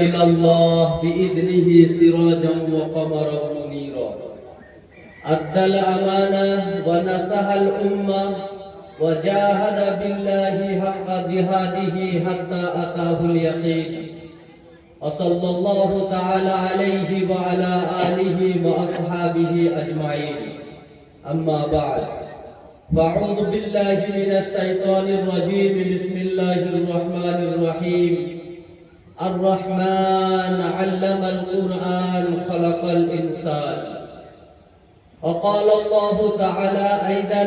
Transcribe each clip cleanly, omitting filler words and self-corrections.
إلى الله بإذنه سراجا وقمرا منيرا أدى الأمانة ونصح الأمة وجاهد بالله حق جهاده حتى أتاه اليقين وصلى الله تعالى عليه وعلى آله وأصحابه أجمعين أما بعد فأعوذ بالله من الشيطان الرجيم بسم الله الرحمن الرحيم الرحمن علم القرآن خلق الإنسان وقال الله تعالى أيضا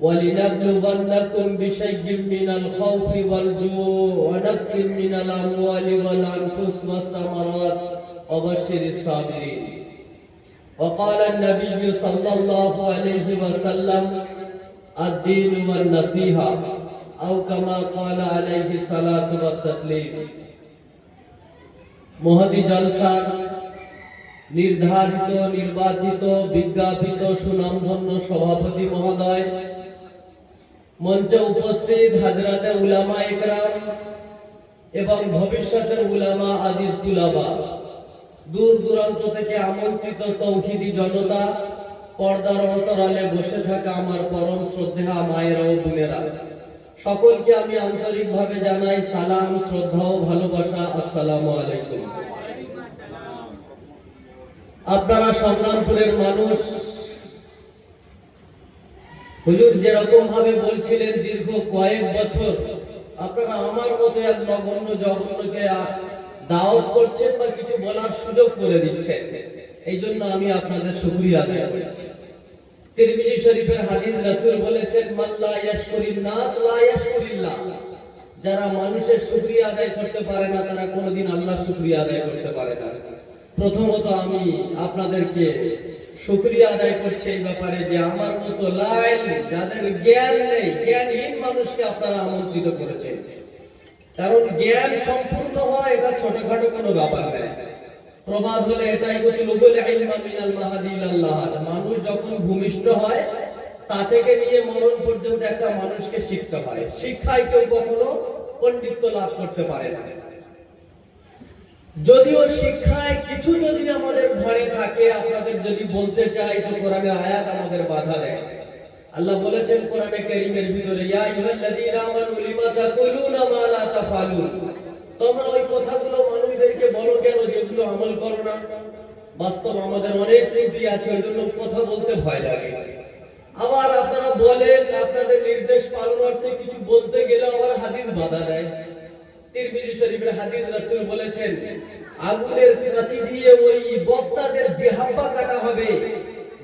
ولنبلونكم بشيء من الخوف والجوع ونقص من الأموال والأنفس والثمرات وبشر الصابرين وقال النبي صلى الله عليه وسلم الدين والنصيحة أو كما قال عليه الصلاة والتسليم মহতি জলসার নির্ধারিত নির্বাচিত বিজ্ঞাপিত সুনামধন্য সভাপতি মহোদয়, মঞ্চে উপস্থিত হযরতে উলামা ইকরাম এবং ভবিষ্যতের উলামা আজিজ তুলাবা, দূর দূরান্ত থেকে আমন্ত্রিত তৌহিদি জনতা, পর্দার অন্তরালে বসে থাকা আমার পরম শ্রদ্ধেয় মায়েরা ও বোনেরা, সকলকে আমি আন্তরিকভাবে জানাই সালাম, শ্রদ্ধা ও ভালোবাসা। আসসালামু আলাইকুম। আপনারা সংগ্রামপুরের মানুষ, হুজুর যেরকম ভাবে বলছিলেন দীর্ঘ কয়েক বছর আপনারা আমার মতো এক নগণ্য জঘন্যকে দাওয়াত করছেন বা কিছু বলার সুযোগ করে দিচ্ছেন, এই জন্য আমি আপনাদের শুকরিয়া আদায় করছি। তিরমিজি শরীফের হাদিস, রাসূল বলেছেন মান লা ইয়াশকুরিন নাস লা ইয়াশকুরিল্লাহ, যারা মানুষের শুকরিয়া আদায় করতে পারে না তারা কোনোদিন আল্লাহর শুকরিয়া আদায় করতে পারে না। প্রথমত আমি আপনাদেরকে শুকরিয়া আদায় করছি এই ব্যাপারে যে আমার মতো লাইল যাদের জ্ঞান নেই, জ্ঞানহীন মানুষকে আপনারা আমন্ত্রিত করেছেন। কারণ জ্ঞান সম্পূর্ণ হয় এটা ছোটখাটো কোনো ব্যাপার নয়। প্রবাদ হলে এটাই গতিলুগুল ইলমা মিনাল মাহাদি ইলাল লাহাদ, মানুষ যখন ভূমিষ্ঠ হয় তা থেকে নিয়ে মরণ পর্যন্ত একটা মানুষকে শিখতে হয়। শিক্ষায় কেউ কখনো পণ্ডিত্য লাভ করতে পারে না। যদিও শিক্ষায় কিছু যদি আমাদের ভাড়ে থাকে, আপনাদের যদি বলতে চাই তো কোরআনের আয়াত আমাদের বাধা দেয়। আল্লাহ বলেছেন কোরআনে কারীমের ভিতরে ইয়া আইয়ুহাল্লাযীনা আমানু লিমা তাকুলুনা মা লা তাফআলুন, তোমরা ওই কথাগুলো মানুষদেরকে বলো কেন যেগুলো আমল করো না। বাস্তব আমাদের অনেক ত্রুটি আছে, ওই জন্য কথা বলতে ভয় লাগে। আবার আপনারা বলেন আপনাদের নির্দেশ পালনার্থে কিছু বলতে গেলে আবার হাদিস বাধা দেয়। তিরমিজি শরীফের হাদিস, রাসূল বলেছেন আগুনের কাঁচি দিয়ে ওই বক্তাদের জিহ্বা কাটা হবে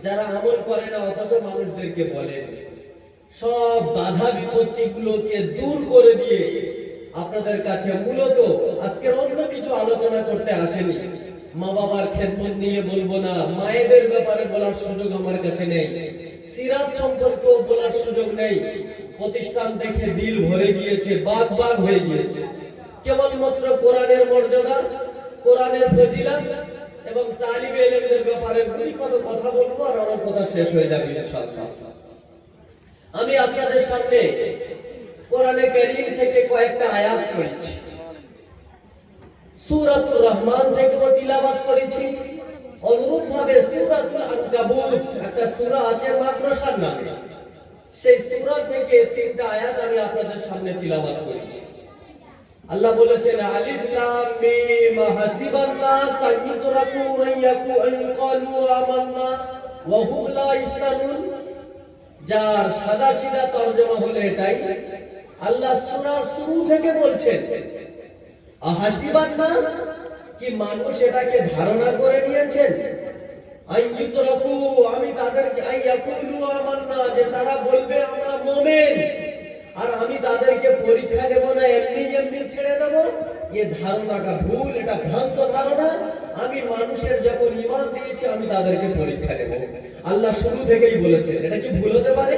যারা আমল করে না অথচ মানুষদেরকে বলেন। সব বাধা বিপত্তিগুলোকে দূর করে দিয়ে আপনাদের কাছে মূলত আজকে অন্য কিছু আলোচনা করতে আসেনি। মা বাবার খেদমত নিয়ে বলবো না, মায়েদের ব্যাপারে বলার সুযোগ আমার কাছে নেই, সিরাত সম্পর্কেও বলার সুযোগ নেই। প্রতিষ্ঠান দেখে দিল ভরে গিয়েছে, বাগ বাগ হয়ে গিয়েছে। কেবলমাত্র কোরআনের মর্যাদা, কোরআনের ফজিলত এবং তালিবে ইলমদের ব্যাপারে কত কথা বলবো আর আমার কথা শেষ হয়ে যাবে ইনশাআল্লাহ। আমি আপনাদের সামনে কোরআনে কারীম থেকে কয়েকটা আয়াত পড়েছি, সূরাতুর রহমান থেকে তিলাওয়াত করেছি। অনুরূপ ভাবে সূরাতুল আনকাবুত একটা সূরা আছে মাকড়সার নামে, সেই সূরা থেকে তিনটা আয়াত আমি আপনাদের সামনে তিলাওয়াত করেছি। আল্লাহ বলেছেন আলিফ লাম মিম হাসিবান নাস আন ইউতরাকু আন ইয়াকালু আমান্না ওয়া হুম লা ইফতানুন, যার সাদা সিধা তরজমা হলো এটাই। আল্লাহ সূরার শুরু থেকে বলছেন আহাসিবান নাস, কি মানুষ এটাকে ধারণা করে নিয়েছেন আন ইউতরাকু, আমি তাদেরকে আন ইয়াকুলু আমান্না, যে তারা বলবে আমরা মুমিন আর আমি তাদেরকে পরীক্ষা দেব না, এমনি এমনি ছেড়ে দেব। এই ধারণাটা ভুল, এটা ভ্রান্ত ধারণা। আমি মানুষের যখন ঈমান দিয়েছি আমি তাদেরকে পরীক্ষা দেব, আল্লাহ শুরু থেকেই বলেছেন। এটা কি ভুল হতে পারে?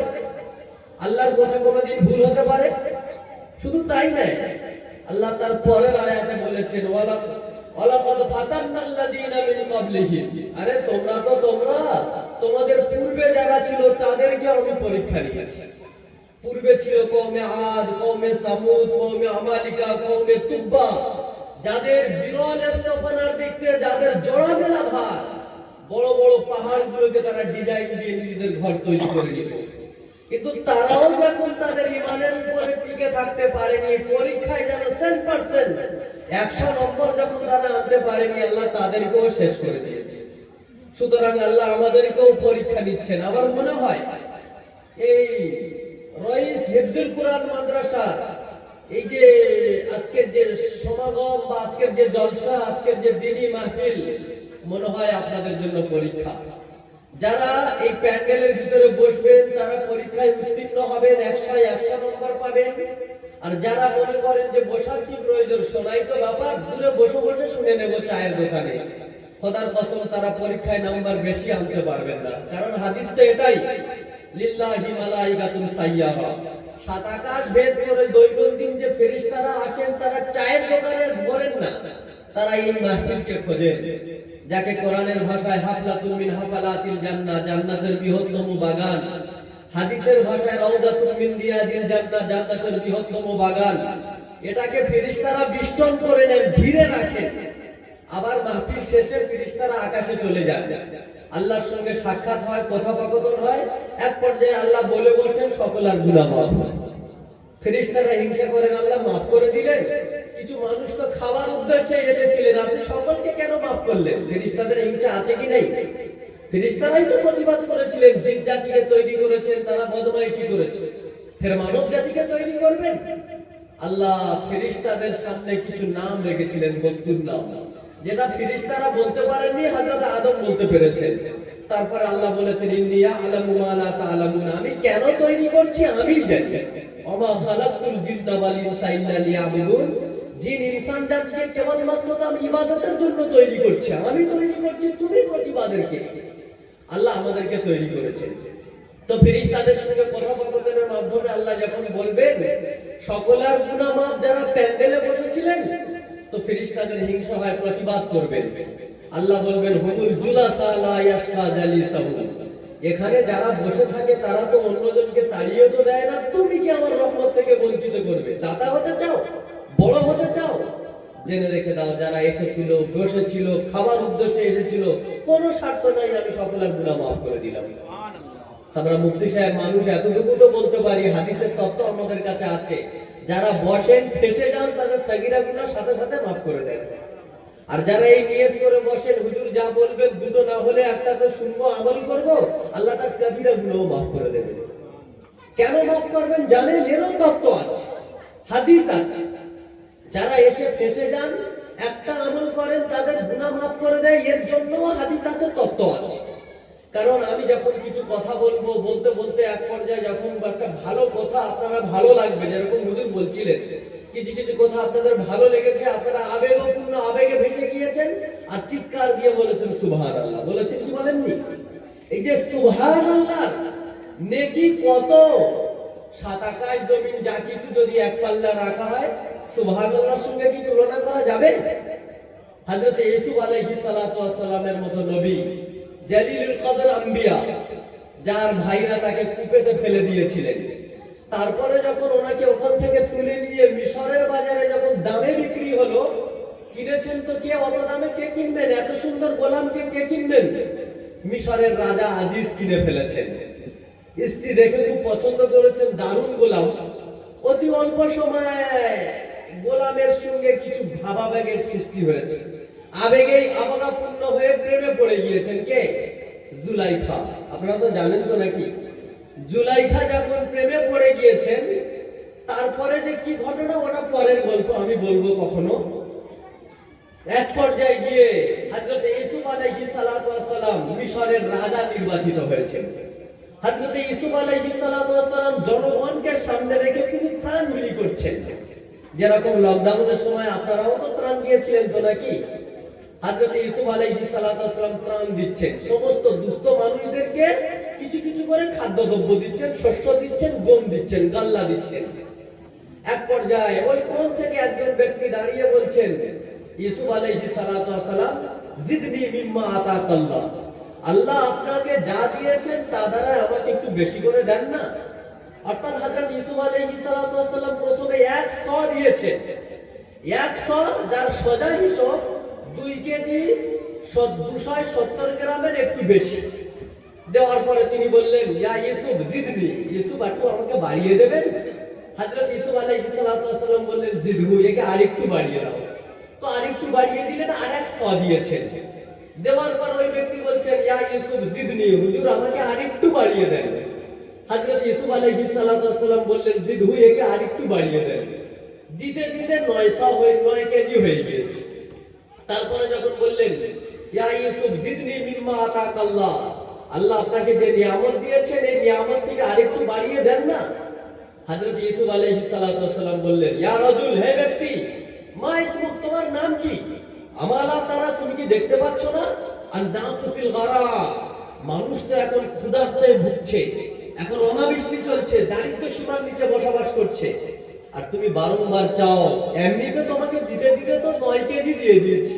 আল্লাহর কথা কোনোদিন ভুল হতে পারে? শুধু তাই নয়, আল্লাহ তার পরের আয়াতে বলেছেন ওয়ালাকাদ ফাতান্নাল্লাযীনা মিন ক্বাবলিহিম, আরে তোমরা তোমাদের পূর্বে যারা ছিল তাদেরকে আমি পরীক্ষা নিয়েছি। পূর্বে ছিল কওমে আদ, কওমে সামুদ, কওমে আমালিকা, কওমে তুব্বা, যাদের বিরল স্থাপনার দিক থেকে যাদের জোড়া মেলা ভার, বড় বড় পাহাড়গুলোকে তারা ডিজাইন দিয়ে নিজেদের ঘর তৈরি করে নিত, কিন্তু তারাও যখন তাদের ইমানের উপরে টিকে থাকতে পারেনি, পরীক্ষায় যেন 100% 100 নম্বর যখন তারা আনতে পারেনি, আল্লাহ তাদেরকেও শেষ করে দিয়েছে। সুতরাং আল্লাহ আমাদেরকেও পরীক্ষা নিচ্ছেন। আমার মনে হয় এই রইস হিফজুল কোরআন মাদ্রাসা এই যে আজকের যে সমাগম বা আজকের যে জলসা, আজকের যে দ্বীনি মাহফিল, মনে হয় আপনাদের জন্য পরীক্ষা। যারা এই প্যান্ডেলের ভিতরে বসবেন তারা পরীক্ষায় উত্তীর্ণ হবেন, 100 নম্বর পাবেন। আর যারা মনে করেন যে বসার কি প্রয়োজন, শোনাই তো ব্যাপার, দূরে বসে বসে শুনে নেব চায়ের দোকানে, খোদার কসম তারা পরীক্ষায় নাম্বার বেশি আনতে পারবেন না। কারণ হাদিস তো এটাই, লিল্লাহি মালাইকাতুন সাইয়্যারা, সাত আকাশ ভেদ করে দৈনন্দিন যে ফেরেশতারা আসেন তারা চায়ের দোকানে ঘোরেন না, তারা এই মাহফিলকে খোঁজেন, যাকে কোরআনের ভাষায় হাফলাতুন মিন হাফালাতিল জান্নাহ, জান্নাতের বৃহত্তম বাগান, হাদিসের ভাষায় রাউযাতুন মিন রিয়াদিল জান্নাহ, জান্নাতের বৃহত্তম বাগান। এটাকে ফেরেশতারা বিষ্টন করে নেন, ঘিরে রাখেন। আবার মাহফিল শেষে ফেরেশতারা আকাশে চলে যান, আল্লাহর সঙ্গে সাক্ষাৎ হয়, কথোপকথন হয়। এক পর্যায়ে আল্লাহ বলে বসেন সকলের গুনাহ মাফ। ফেরেশতারা হিংসা করেন, আল্লাহ মাফ করে দিলেন, কিছু মানুষ তো খাওয়ার উদ্দেশ্যে এসেছিলেন, আপনি সকলকে কেন মাফ করলেন? ফেরেশতাদের হিংসা আছে কি নাই? ফেরেশতারাই তো প্রতিবাদ করেছিলেন, জিন জাতিকে তৈরি করেছেন, তারা বদমাইশি করেছে, ফের মানব জাতিকে তৈরি করবেন? আল্লাহ ফেরেশতাদের সামনে কিছু নাম রেখেছিলেন, বস্তুর নাম, যেটা ফেরেশতারা বলতে পারেননি, হযরত আদম বলতে পেরেছেন। তারপর আল্লাহ বলেছেন, ইন্নী আ'লামু মা লা তা'লামুন, আমি কেন তৈরি করছি আমি জানি। ওমা খালাকতুল জিন্না ওয়াল ইনসা ইল্লা লিয়াবুদুন, জিন ইনসান জাতিকে কেবলমাত্র আমি ইবাদতের জন্য তৈরি করছি, আমি তৈরি করছি, তুমি প্রতিবাদের কে? আল্লাহ আমাদেরকে তৈরি করেছেন। তো ফেরেশতাদের সঙ্গে কথোপকথনের মাধ্যমে আল্লাহ যখন বলবেন সকলের গুনাহ মাফ, যারা প্যান্ডেলে বসেছিলেন, তো ফেরেশতাদের হিংসা হয়, প্রতিবাদ করবেন। আল্লাহ বলবেন, হুমুল জুলাসা লা ইয়াশকা জালিসাহুম, এখানে যারা বসে থাকে তারা তো অন্যজনকে তাড়িয়ে তো দেয় না, তুমি কি আমার রহমত থেকে বঞ্চিত করবে? দাতা হতে চাও, বড় হতে চাও? জেনে রেখে দাও, যারা এসেছিল, বসেছিল, খাবার উদ্দেশ্যে এসেছিল, কোনো স্বার্থ নাই, আমি সকলের গুনাহ মাফ করে দিলাম। আমরা মুফতি সাহেব মানুষ, এতটুকু তো বলতে পারি, হাদিসের তত্ত্ব আমাদের কাছে আছে, যারা বসেন ফেসে যান তাদের সাগীরা গুনাহ সাথে সাথে মাফ করে দেন। আর যারা এই নিয়ত করে বসেন, হুজুর যা বলবেন দুটো না হলে একটা তো শুনবো, আমল করব, আল্লাহ তার কবিরা গুনাহ মাফ করে দেবেন। কেন মাফ করবেন জানেন? এরও তত্ত্ব আছে, হাদিস আছে। যারা এসে ফেসে যান, একটা আমল করেন, তাদের গুনাহ মাফ করে দেয়, এর জন্যও হাদিস আছে, তত্ত্ব আছে। কারণ আমি যখন কিছু কথা বলবো, বলতে বলতে এক পর্যায়ে যখন একটা ভালো কথা আপনারা ভালো লাগবে, যেরকম হুজুর বলছিলেন, কিছু কিছু কথা আপনাদের ভালো লেগেছে, আপনারা আবেগপূর্ণ আবেগে ভেসে গিয়েছেন আর চিৎকার দিয়ে বলেছেন সুবহানাল্লাহ, বলেছেন কি বলেননি? এই যে সুবহানাল্লাহ নেকি কত, সাত আকাশ জমিন যা কিছু যদি এক পাল্লা রাখা হয়, সুবহানাল্লাহর সঙ্গে কি তুলনা করা যাবে? হযরত ইউসুফ আলাইহিস সালাতু ওয়াস সালামের মতো নবী, জালিলুল কদর আম্বিয়া, যার ভাইরা তাকে কূপেতে ফেলে দিয়েছিলেন, তারপরে যখন ওনাকে ওখান থেকে তুলে নিয়ে মিশরের বাজারে যখন দামে বিক্রি হলো, কিনেছেন তো কে? অত দামে কে কিনবেন? এত সুন্দর গোলামকে কে কিনবেন? মিশরের রাজা আজিজ কিনে ফেলেছেন। স্ত্রী দেখে খুব পছন্দ করেছেন, দারুণ গোলাম। অতি অল্প সময়ে গোলামের সঙ্গে কিছু ভাবাবেগের সৃষ্টি হয়েছে, আবেগেই আবেগাপূর্ণ হয়ে প্রেমে পড়ে গিয়েছেন। কে? জুলাইখা। আপনারা তো জানেন তো নাকি? জুলাইখা যখন প্রেমে পড়ে গিয়েছেন, তারপরে যে কি ঘটনা ওটা পরের গল্প, আমি বলবো কখনো। এক পর্যায়ে গিয়ে হযরত ইউসুফ আলাইহিস সালাতু ওয়াস সালাম মিশরের রাজা নির্বাচিত হয়েছেন। হযরত ইউসুফ আলাইহিস সালাতু ওয়াস সালাম জনগণকে সামনে রেখে তিনি ত্রাণ বিলি করছেন, যেরকম লকডাউনের সময় আপনারাও তো ত্রাণ দিয়েছিলেন তো নাকি? হযরত ইউসুফ আলাইহিস সালাতু ওয়াস সালাম ত্রাণ দিচ্ছেন, সমস্ত দুস্থ মানুষদেরকে কিছু কিছু করে খাদ্যদ্রব্য দিচ্ছেন, শস্য দিচ্ছেন, গম দিচ্ছেন, গাল্লা দিচ্ছেন। এক পর্যায়ে ওই কোণ থেকে একজন ব্যক্তি দাঁড়িয়ে বলছেন, ইউসুফ আলাইহিস সালাতু ওয়াস সালাম, জিদনি মিম্মা আতাকাল্লাহ, আল্লাহ আপনাকে যা দিয়েছেন তা দ্বারা আমাকে একটু বেশি করে দেন না। অর্থাৎ হযরত ইউসুফ আলাইহিস সালাতু ওয়াস সালাম প্রথমে 100 দিয়েছেন, 100 যার সোজা হিসাব 2 কেজি 270 গ্রামের একটু বেশি দেওয়ার পরে তিনি বললেন, ইয়া ইউসুফ জিদনি, ইউসুফ একটু আমাকে বাড়িয়ে দেবেন? হযরত ইউসুফ আলাইহিস সালাম বললেন, জিদহু, একে আরেকটু বাড়িয়ে দাও। তো আরেকটু বাড়িয়ে দিলেন, আরেক ছ দিয়েছেন। দেওয়ার পর ওই ব্যক্তি বলছেন, ইয়া ইউসুফ জিদনি, হুজুর আমাকে আরেকটু বাড়িয়ে দেন। হযরত ইউসুফ আলাইহিস সালাম বললেন, জিদহু, একে আরেকটু বাড়িয়ে দেন। দিতে দিতে 9 কেজি হয়ে গিয়েছে। তারপরে যখন বললেন, ইয়া ইউসুফ জিদনি মিম্মা আতাকাল্লাহ, আল্লাহ আপনাকে যে নিয়ামত দিয়েছেন এই নিয়ামত থেকে আরেকটু বাড়িয়ে দেন না। হযরত ইউসুফ আলাইহিস সালাম বললেন, ইয়া রাজুল, হে ব্যক্তি, মা ইসমুক, তোমার নাম কি? আমালা তারা, তুমি কি দেখতে পাচ্ছ না? আন-নাসু ফিল গারা, মানুষ তো এখন ক্ষুধার্তে ভুগছে, এখন অনাবৃষ্টি চলছে, দারিদ্র্য সীমার নিচে বসবাস করছে, আর তুমি বারংবার চাও। এমনিতে তোমাকে দিতে দিতে তো 9 কেজি দিয়ে দিয়েছি,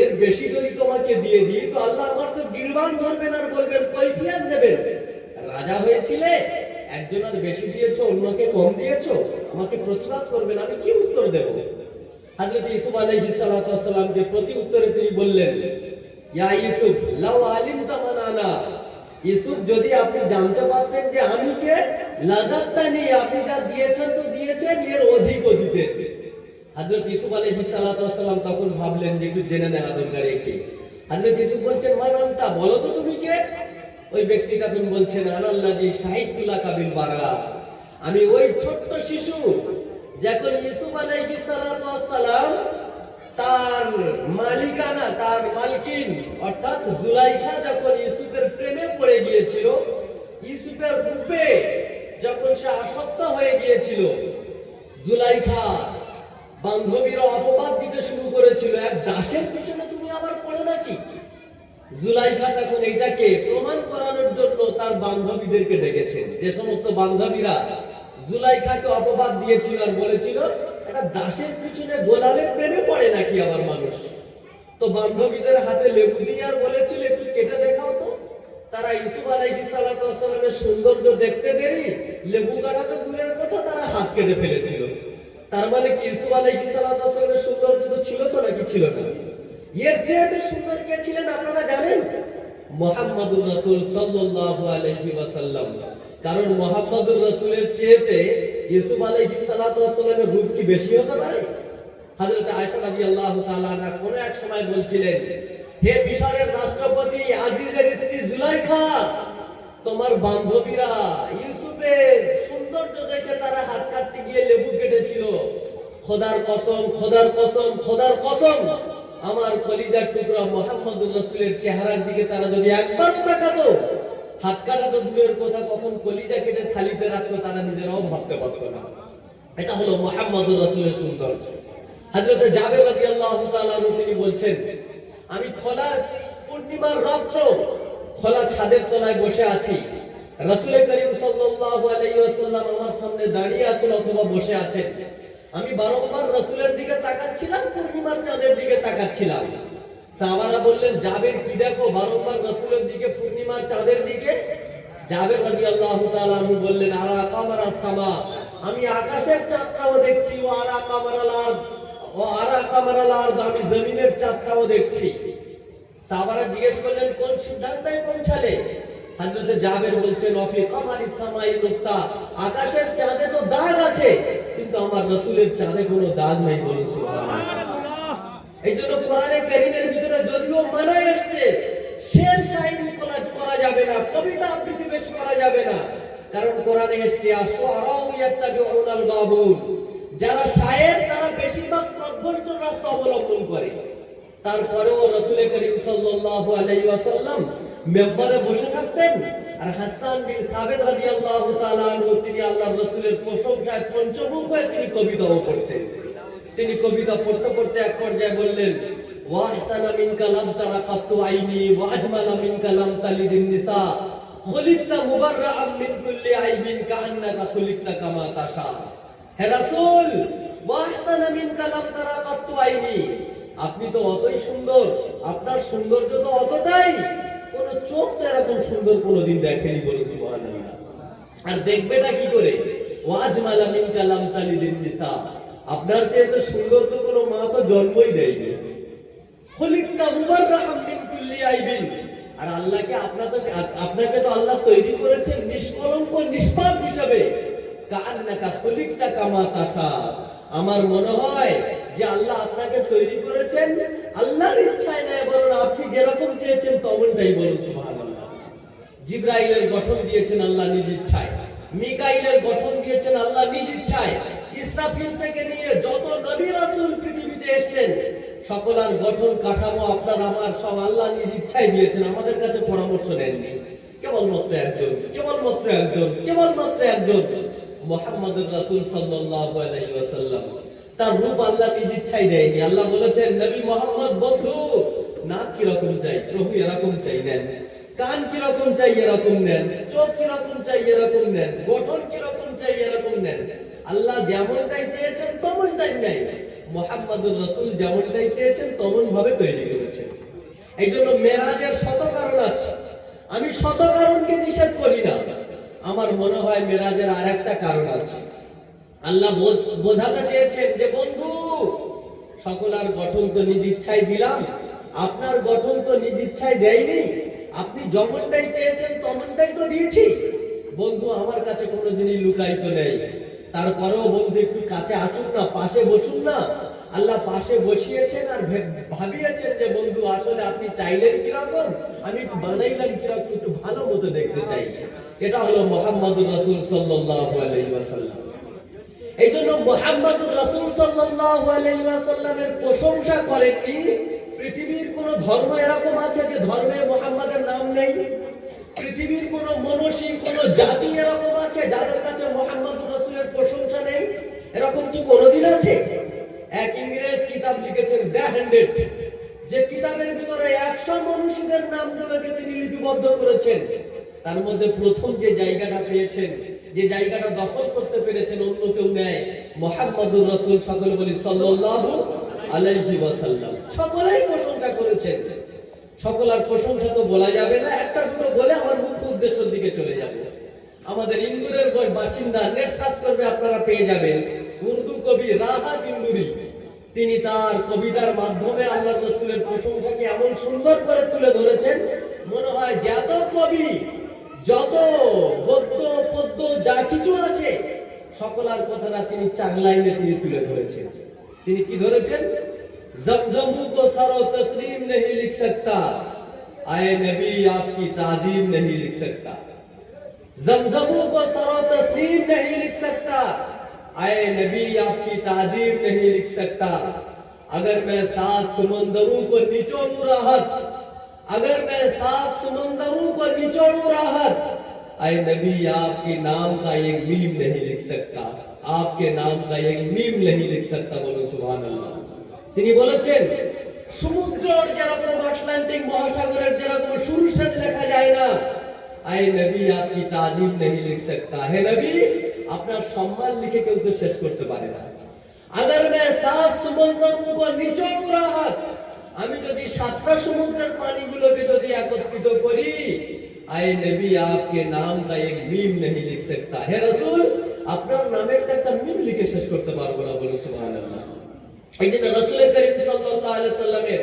এর বেশি যদি তোমাকে দিয়ে দিই তো আল্লাহ আমার তো গিরবান ধরবেন আর বলবেন কৈফিয়ত দেবেন। রাজা হয়েছিলে, একজনের বেশি দিয়েছো, অন্যকে কম দিয়েছো, আমাকে প্রতিবাদ করবেন, আমি কি উত্তর দেব? হযরত ইউসুফ আলাইহিস সালামকে প্রতি উত্তরে তিনি বললেন, ইয়া ইউসুফ লাউ আলিমতা মান আনা, ইউসুফ যদি আপনি জানতে পারতেন যে আমি কে, লাযাত্তানি, আপনি যা দিয়েছেন তো দিয়েছেন, এর অধিকও দিতেন। হযরত ইউসুফ আলাইহিস সালাম তখন ভাবলেন যে একটু জেনে নেওয়া দরকার একে। হযরত ইউসুফ বলছেন, মান আনতা, বলো তো তুমি কে? ওই ব্যক্তি তখন বলছেন, আনাল্লাযী শাহিদতু লাকা বিল বারা, আমি ওই ছোট্ট শিশু যখন ইউসুফ আলাইহিস সালাম তার মালিকানা, তার মালকিন অর্থাৎ জুলাইখা যখন ইউসুফের প্রেমে পড়ে গিয়েছিল, ইউসুফের রূপে যখন সে আসক্ত হয়ে গিয়েছিল, জুলাইখা বান্ধবীরা অপবাদ দিতে শুরু করেছিল, এক দাসের পিছনে তুমি আবার পড়ো নাকি? জুলাইখা তখন এটাকে প্রমাণ করানোর জন্য তার বান্ধবীদেরকে ডেকেছেন। যে সমস্ত বান্ধবীরা জুলাইখাকে অপবাদ দিয়েছিল আর বলেছিল একটা দাসের পিছনে গোলামের প্রেমে পড়ে নাকি আবার মানুষ, তো বান্ধবীদের হাতে লেবু দিয়ে আর বলেছিল একটু কেটে দেখাও তো। তারা ইউসুফ আলাইহিস সালামের সৌন্দর্য দেখতে দেরি, লেবু কাটা তো দূরের কথা, তারা হাত কেটে ফেলেছিল। তার মানে কি ইউসুফ আলাইহিস সালামের সৌন্দর্য তো ছিল তো নাকি ছিল না? এর চেয়ে সুন্দর কে ছিলেন আপনারা জানেন? মুহাম্মদুর রাসূল সাল্লাল্লাহু আলাইহি ওয়াসাল্লাম। কারণ মুহাম্মদুর রাসূলের চেয়েতে ইউসুফ আলাইহিস সালামের রূপ কি বেশি হতে পারে? হযরত আয়েশা রাদিয়াল্লাহু তাআলা আনহা কোন এক সময় বলছিলেন, হে মিশরের রাষ্ট্রপতি আজিজের স্ত্রী জুলাইখা, তোমার বান্ধবীরা ইউসুফের সৌন্দর্য দেখে তারা হাত কাটতে গিয়ে লেবু কেটেছিল। খোদার কসম, খোদার কসম, খোদার কসম, আমার কলিজার টুকরা মুহাম্মদুর রাসূলের চেহারার দিকে তারা যদি একবার তাকাতো, হাত কাটা তো দূরের কথা, কখন কলিজা কেটে থালিতে রাখতো তারা নিজেরাও ভাবতে পারতো না। এটা হলো মুহাম্মদুর রাসূলের সৌন্দর্য। হযরত জাবের রাদিয়াল্লাহু তাআলা তিনি বলছেন, আমি খোলা পূর্ণিমার রাত্র খোলা ছাদের তলায় বসে আছি, রাসূল করিম সাল্লাল্লাহু আলাইহি ওয়াসাল্লাম আমার সামনে দাঁড়িয়ে আছেন অথবা বসে আছেন। আমি বারংবার রাসূলের দিকে তাকাচ্ছিলাম, পূর্ণিমার চাঁদের দিকে তাকাচ্ছিলাম। সাহাবারা বললেন, জাবের কি দেখো? বারংবার রাসূলের দিকে, পূর্ণিমার চাঁদের দিকে। জাবের রাদিয়াল্লাহু তাআলা আনহু বললেন, আরা কামারাস সামা, আমি আকাশের চাঁদটাও দেখছি, ও আরা কামারাল আরদ, ও আরা কামারাল আরদ, আমি জমিনের চাঁদটাও দেখছি। সাহাবারা জিজ্ঞেস করলেন, কোন সিদ্ধান্তে পৌঁছালে? হযরত জাবের বলছেন, অফি কামারিস সামাই নুক্তা, আকাশের চাঁদে তো দাগ আছে কিন্তু আমার রাসূলের চাঁদে কোনো দাগ নেই, বলুন সুবহানাল্লাহ। এইজন্য কোরআনে কারীমের ভিতরে যদিও মানা এসেছে শের শায়রি করা যাবে না, কবিতা আবৃত্তি বেশি করা যাবে না, কারণ কোরআনে এসেছে আশ-শুআরাউ ইয়াত্তাবিউনাল গাবুন, যারা শায়ের তারা বেশিরভাগ পথভ্রষ্ট রাস্তা অবলম্বন করে। তারপরেও রাসূল করিম সাল্লাল্লাহু আলাইহি ওয়াসাল্লাম মিম্বরে বসে থাকতেন, আর হাসান বিন সাবিত রাদিয়াল্লাহু তাআলা আনহু তিনি আল্লাহর রাসূলের প্রশংসায় পঞ্চমুখ হয়ে তিনি কবিতাও পড়তেন। তিনি কবিতা পড়তে পড়তে এক পর্যায়ে বললেন, ওয়া আহসানা মিনকা লাম তারা কাত্তু আইনি ওয়া আজমালা মিনকা লাম তালিদিন নিসা, খুলিকতা মুবাররাআম মিন কুল্লি আইবিন কাআন্নাকা খুলিকতা কামা তাশা। হে রাসূল, ওয়া আহসানা মিনকা লাম তারা কাত্তু আইনি, আপনি তো অতই সুন্দর, আপনার সৌন্দর্য তো অতটাই, কোন চোখ তো এরকম সুন্দর কোনদিন দেখেনি, বলুন সুবহানাল্লাহ। আর দেখবেটা কি করে? ওয়াজমালা মিনকা লাম তালিদিন নিসা, আপনার চেয়ে তো সুন্দর তো কোনো মা তো জন্মই দেয়নি। খুলিকতা মুবাররাআম মিন কুল্লি আইবিন। আর আল্লাহকে আপনাকে তো আল্লাহ তৈরি করেছেন নিষ্কলঙ্ক নিষ্পাপ হিসাবে। কান্নাকা খুলিকতা কামা তাশা। আমার মনে হয় যে আল্লাহ আপনাকে তৈরি করেছেন আল্লাহর ইচ্ছায় নয়, বরং আপনি যেরকম চেয়েছেন তেমনটাই। বলুন সুবহানাল্লাহ। জিবরাইলের গঠন দিয়েছেন আল্লাহ নিজ ইচ্ছায়, মিকাইলের গঠন দিয়েছেন আল্লাহ নিজ ইচ্ছায়, ইসরাফিল থেকে নিয়ে যত নবী রাসূল পৃথিবীতে এসেছেন সকলের গঠন কাঠামো আপনার আমার সব আল্লাহ নিজ ইচ্ছায় দিয়েছেন, আমাদের কাছে পরামর্শ নেননি। কেবলমাত্র একজন মুহাম্মদুর রাসূল সাল্লাল্লাহু আলাইহি ওয়াসাল্লাম। তার রূপ আল্লাহ নিজ ইচ্ছায় দেয়নি। আল্লাহ বলেছেন নবী মুহাম্মদ বন্ধু নাক কি রকম চাই প্রভু এরকম চাই নেন, কান কি রকম চাই এরকম নেন, চোখ কি রকম চাই এরকম নেন, গঠন কি রকম চাই এরকম নেন। আল্লাহ যেমনটাই চেয়েছেন তেমনটাই নেন। মুহাম্মদুর রাসূল যেমনটাই চেয়েছেন তেমন ভাবে তৈরি করেছেন। এইজন্য মেরাজের শত কারণ আছে, আমি শত কারণকে নিষেধ করি না। আমার মনে হয় মেরাজের আরেকটা কারণ আছে। আল্লাহ বোঝাতে চেয়েছেন যে বন্ধু সকলের গঠন তো নিজ ইচ্ছায় দিলাম, আপনার গঠন তো নিজ ইচ্ছায় দেয়নি। আপনি যেমনটাই চেয়েছেন তেমনটাই তো দিয়েছি। বন্ধু আমার কাছে কোনোদিনই লুকায়িত নেই। তারপরেও বন্ধু একটু কাছে আসুন না, পাশে বসুন না। আল্লাহ পাশে বসিয়েছেন আর ভাবিয়েছেন যে বন্ধু আসলে আপনি চাইলেন কিরকম, আমি একটু বানাইলাম কিরকম, একটু ভালো মতো দেখতে চাই। এটা হলো মুহাম্মদুর রাসূল সাল্লাল্লাহু আলাইহি ওয়াসাল্লাম। এইজন্য মুহাম্মদুর রাসূল সাল্লাল্লাহু আলাইহি ওয়াসাল্লামের প্রশংসা করেননি। পৃথিবীর কোন ধর্ম এরকম আছে যে ধর্মে মুহাম্মাদের নাম নেই? পৃথিবীর কোন মনীষী কোন জাতি এরকম আছে যাদের কাছে মুহাম্মদুর রাসূলের প্রশংসা নেই? এরকম কি কোনোদিন আছে? এক ইংরেজ কিতাব লিখেছেন দ্য হ্যান্ডেড, যে কিতাবের ভিতরে 100 মনীষীদের নামগুলোকে তিনি লিপিবদ্ধ করেছেন। তার মধ্যে প্রথম যে জায়গাটা পেয়েছেন, যে জায়গাটা দখল করতে পেরেছেন অন্য কেউ নেয়, মুহাম্মদুর রাসূল সকলে বলি সাল্লাল্লাহু আলাইহি ওয়াসাল্লাম। সকলেই প্রশংসা করেছেন। সকলের প্রশংসা তো বলা যাবে না, একটা দুটো বলে আমার মুখ্য উদ্দেশ্যের দিকে চলে যাব। আমাদের ইন্দুরের বাসিন্দা, নেট সার্চ করবে আপনারা পেয়ে যাবেন, উর্দু কবি রাহাত ইন্দুরি, তিনি তার কবিতার মাধ্যমে আল্লাহর রাসূলের প্রশংসাকে এমন সুন্দর করে তুলে ধরেছেন, মনে হয় যত কবি যত গদ্য পদ্য যা কিছু আছে সকলের কথাটা তিনি 4 লাইনে তিনি তুলে ধরেছেন। তিনি কি ধরেছেন? জমজমু को सरो तस्लीम नहीं लिख सकता, आए नबी आपकी ताजीम नहीं लिख सकता। जमजमू को सरो तस्लीम नहीं लिख सकता, आए नबी आपकी ताजीम नहीं लिख सकता। अगर मैं 7 समंदरों को निचोड़ूं राहत, अगर मैं 7 समंदरों को निचोड़ूं राहत, आए नबी आपके नाम का एक मीम नहीं लिख सकता, आपके नाम का एक मीम नहीं लिख सकता। बोलो सुभान अल्लाह। তিনি বলেছেন সমুদ্রের যেরকম আটলান্টিক মহাসাগরের যেরকম শুরু শেষ লেখা যায় না, আয়ে নবী আপকি তাজিম नहीं लिख सकता, হে নবী আপনার সম্মান লিখে কেউ তো শেষ করতে পারে না। अगर मैं 7 সমুদ্রকে নিচোড় রাহাত, আমি যদি 7টা সমুদ্রের পানিগুলোকে যদি একত্রিত করি, আয়ে নবী आपके नाम का एक मीम नहीं लिख सकता, হে রাসূল আপনার নামের একটা মিম লিখে শেষ করতে পারবো না। বলো সুবহানাল্লাহ। এইদিন রাসূল করিম সাল্লাল্লাহু আলাইহি সাল্লামের